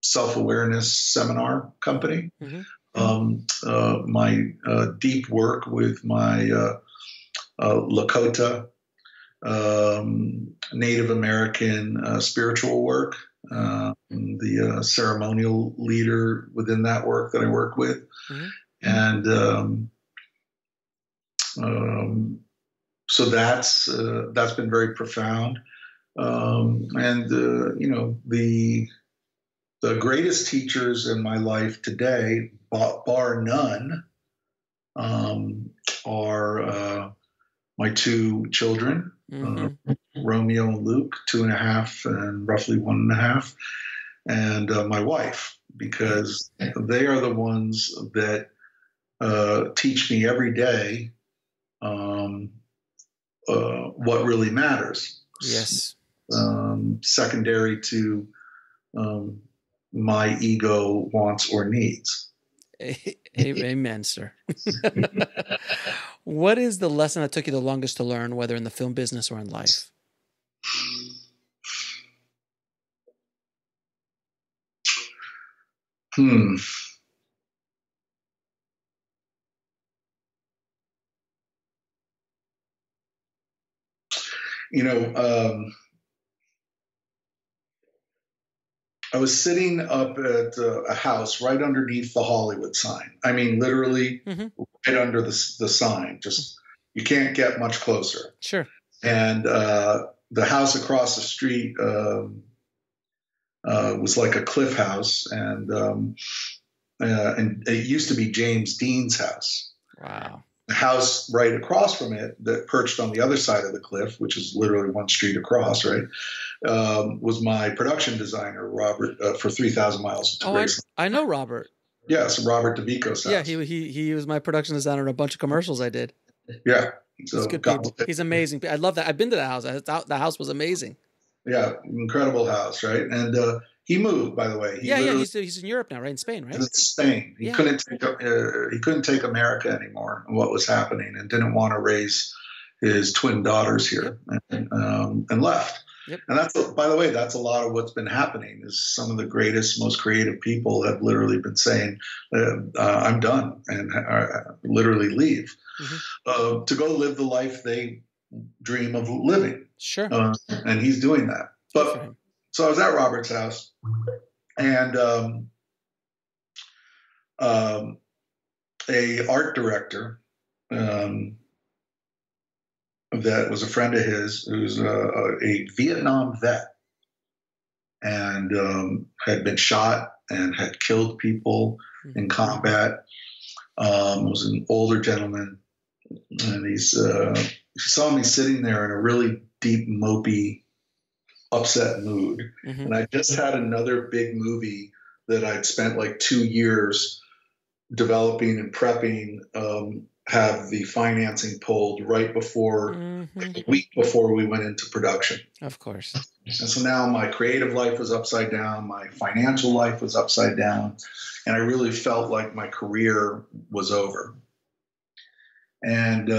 self-awareness seminar company. My deep work with my Lakota, Native American spiritual work, the ceremonial leader within that work that I work with. And so that's been very profound. And you know, the the greatest teachers in my life today, bar none, are my two children, Romeo and Luke, 2.5 and roughly 1.5, and my wife, because they are the ones that teach me every day what really matters. Yes. Secondary to my ego, wants, or needs. Amen, sir. What is the lesson that took you the longest to learn, whether in the film business or in life? I was sitting up at a house right underneath the Hollywood sign. I mean, literally right under the sign. Just, you can't get much closer. Sure. And the house across the street was like a cliff house, and it used to be James Dean's house. Wow. The house right across from it, that perched on the other side of the cliff, which is literally one street across, right, was my production designer, Robert, for 3,000 Miles to Graceland. I know Robert. Yes, Robert DeVico's house. Yeah, he was my production designer in a bunch of commercials I did. Yeah. So he's good people. He's amazing. I love that. I've been to the house. The house was amazing. Yeah, incredible house, right? And he moved, by the way. He's in Europe now, right? In Spain, right? In Spain. He couldn't take America anymore and what was happening, and didn't want to raise his twin daughters here, and left. Yep. And by the way, that's a lot of what's been happening. Is some of the greatest, most creative people have literally been saying, "I'm done," and literally leave to go live the life they dream of living. Sure. And he's doing that. But so I was at Robert's house, and a art director that was a friend of his, who's a Vietnam vet, and had been shot and had killed people in combat. Was an older gentleman, and he saw me sitting there in a really deep, mopey, upset mood. And I just had another big movie that I'd spent like 2 years developing and prepping, have the financing pulled right before, a week before we went into production. Of course. And so now my creative life was upside down, my financial life was upside down, and I really felt like my career was over. And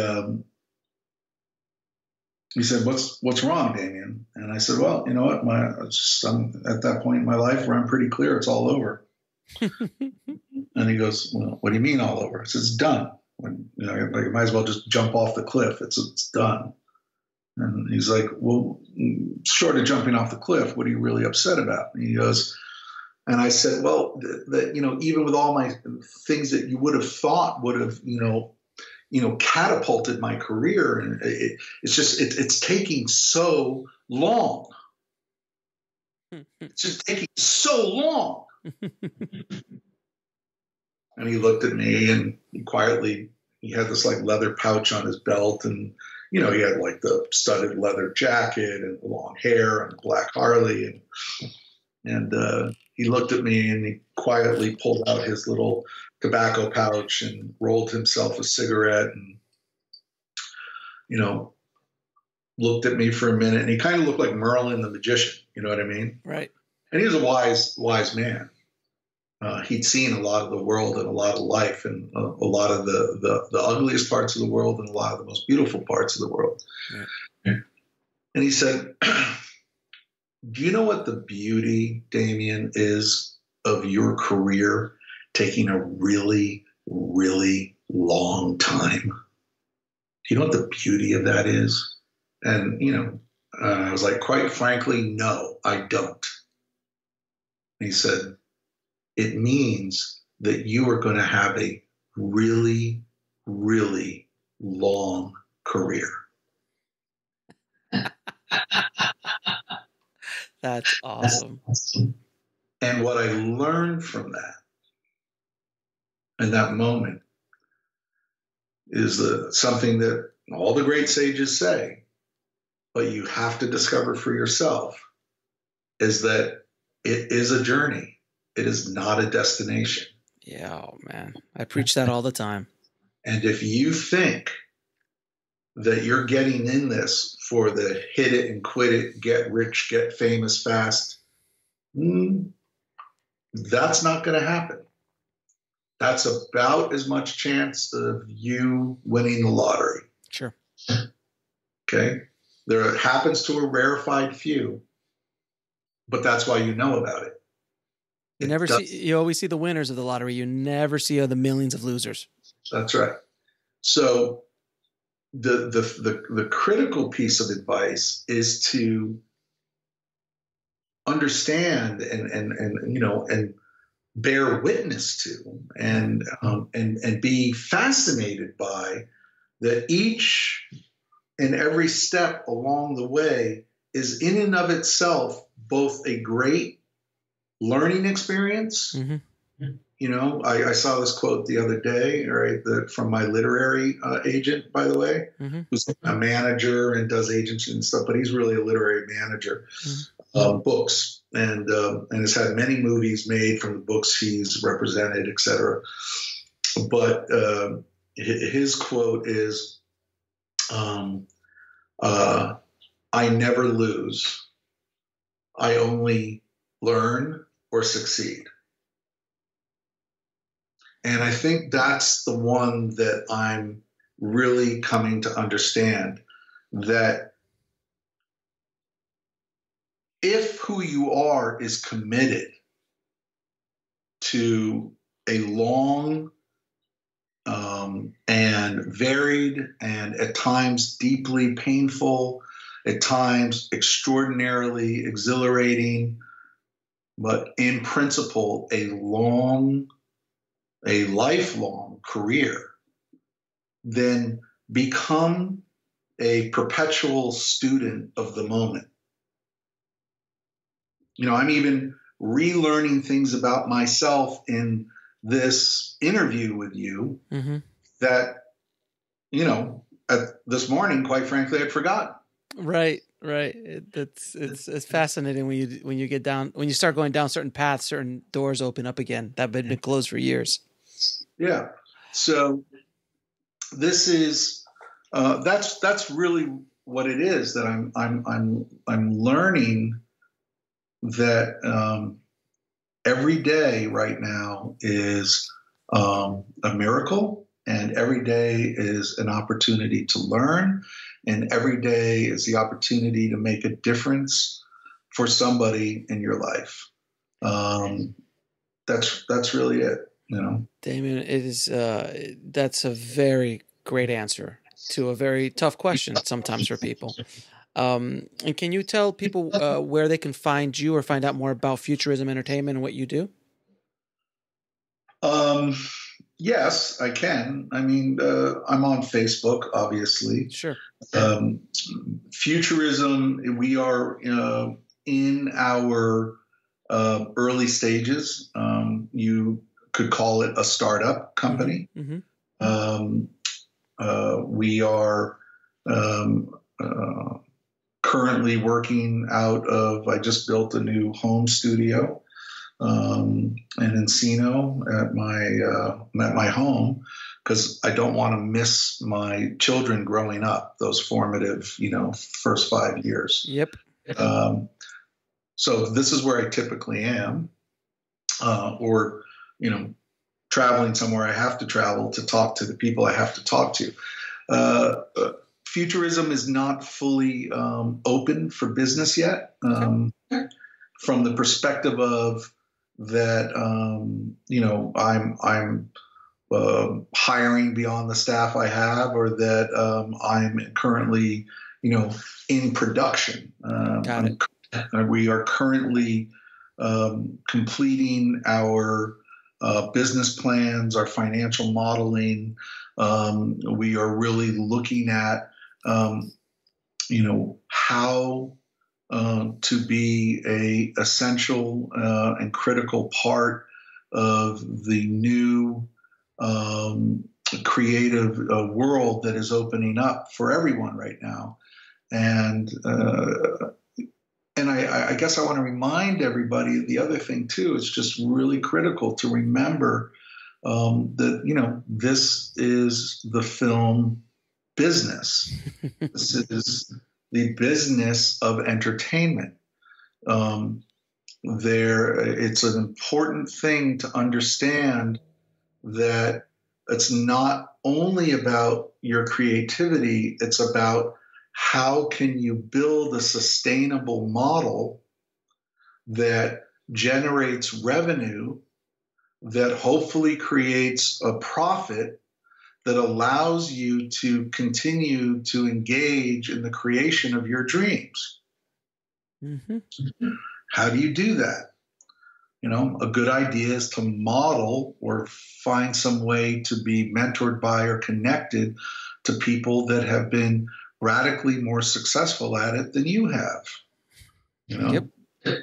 he said, "What's wrong, Damian?" And I said, "Well, you know what? I'm at that point in my life where I'm pretty clear it's all over." And he goes, "Well, what do you mean all over?" I said, "It's done. I might as well just jump off the cliff. It's done." And he's like, "Well, short of jumping off the cliff, what are you really upset about?" And he goes, and I said, "Well, that even with all my things that you would have thought would have catapulted my career, and it's taking so long. It's just taking so long." And he looked at me, and he had this like leather pouch on his belt, and he had like the studded leather jacket and long hair and black Harley, and he looked at me, and he quietly pulled out his little tobacco pouch and rolled himself a cigarette, and looked at me for a minute, and he kind of looked like Merlin the magician. You know what I mean? Right. And he was a wise man. He'd seen a lot of the world and a lot of life, and a lot of the ugliest parts of the world and a lot of the most beautiful parts of the world. Yeah. And he said, "Do you know what the beauty, Damian, is of your career taking a really, really long time? Do you know what the beauty of that is?" And, I was like, "Quite frankly, no, I don't." And he said, "It means that you are going to have a really, really long career." That's awesome. And what I learned from that in that moment is something that all the great sages say, but you have to discover for yourself, is that it is a journey. It is not a destination. Yeah, oh man. I preach that all the time. And if you think that you're getting in this for the hit it and quit it, get rich, get famous fast, that's not going to happen. That's about as much chance of you winning the lottery. Sure. Okay. There happens to a rarefied few, but that's why you know about it. You always see the winners of the lottery. You never see the millions of losers. That's right. So the critical piece of advice is to understand and bear witness to and be fascinated by that each and every step along the way is in and of itself both a great learning experience. Mm-hmm. I saw this quote the other day, right, from my literary agent, by the way, mm-hmm. who's a manager and does agency and stuff, but he's really a literary manager. Mm-hmm. Books and has had many movies made from the books he's represented, etc. But his quote is, "I never lose. I only learn or succeed." And I think that's the one that I'm really coming to understand, that if who you are is committed to a long and varied and at times deeply painful, at times extraordinarily exhilarating, but in principle a lifelong career, then become a perpetual student of the moment. I'm even relearning things about myself in this interview with you mm-hmm. that, this morning, quite frankly, I'd forgotten. Right. It's fascinating when you start going down certain paths, certain doors open up again that have been closed for years. Yeah. So this is that's really what it is, that I'm learning that every day right now is a miracle, and every day is an opportunity to learn, and every day is the opportunity to make a difference for somebody in your life. That's really it. Damian, it is that's a very great answer to a very tough question sometimes for people. And can you tell people where they can find you or find out more about Futurism Entertainment and what you do? Yes, I can. I mean, I'm on Facebook, obviously. Sure. Futurism, we are in our early stages. You could call it a startup company. Mm-hmm. We are currently working out of, I just built a new home studio in Encino at my home, because I don't want to miss my children growing up, those formative, first 5 years. Yep. So this is where I typically am, or, traveling somewhere I have to travel to talk to the people I have to talk to. Futurism is not fully open for business yet, from the perspective of that, I'm hiring beyond the staff I have, or that I'm currently, in production. We are currently completing our business plans, our financial modeling. We are really looking at, how to be a essential and critical part of the new creative world that is opening up for everyone right now. And I guess I want to remind everybody the other thing too. It's just really critical to remember that, you know, this is the film business. This is the business of entertainment. It's an important thing to understand that it's not only about your creativity, it's about how can you build a sustainable model that generates revenue, that hopefully creates a profit that allows you to continue to engage in the creation of your dreams. Mm-hmm. How do you do that? You know, a good idea is to model or find some way to be mentored by or connected to people that have been radically more successful at it than you have. You know? Yep.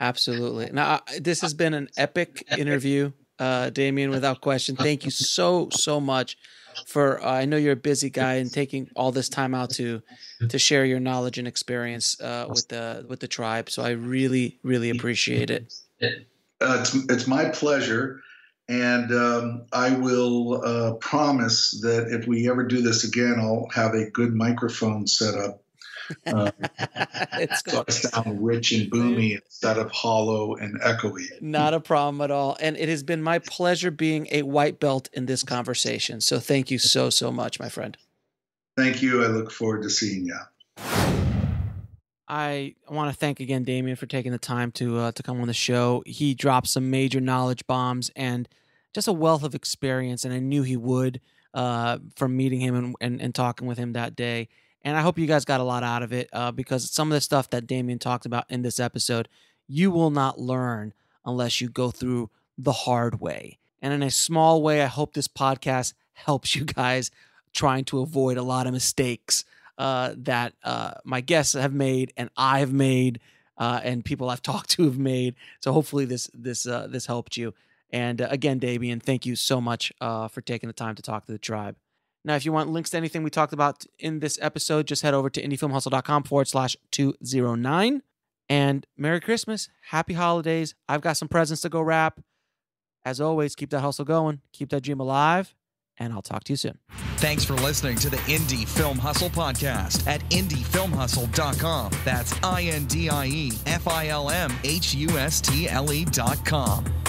Absolutely. Now, this has been an epic interview, Damian, without question. Thank you so much for, I know you're a busy guy, and taking all this time out to share your knowledge and experience with the tribe. So I really, really appreciate it. It's my pleasure. And I will promise that if we ever do this again, I'll have a good microphone set up. So I sound rich and boomy instead of hollow and echoey. Not a problem at all. And it has been my pleasure being a white belt in this conversation. So thank you so much, my friend. Thank you. I look forward to seeing you. I want to thank again Damian for taking the time to come on the show. He dropped some major knowledge bombs and just a wealth of experience, and I knew he would from meeting him and talking with him that day. And I hope you guys got a lot out of it because some of the stuff that Damian talked about in this episode, you will not learn unless you go through the hard way. And in a small way, I hope this podcast helps you guys trying to avoid a lot of mistakes that my guests have made and I have made and people I've talked to have made. So hopefully this helped you. And again, Damian, thank you so much for taking the time to talk to the tribe. Now, if you want links to anything we talked about in this episode, just head over to indiefilmhustle.com/209. And Merry Christmas. Happy holidays. I've got some presents to go wrap. As always, keep that hustle going. Keep that dream alive. And I'll talk to you soon. Thanks for listening to the Indie Film Hustle podcast at indiefilmhustle.com. That's INDIEFILMHUSTLE.com.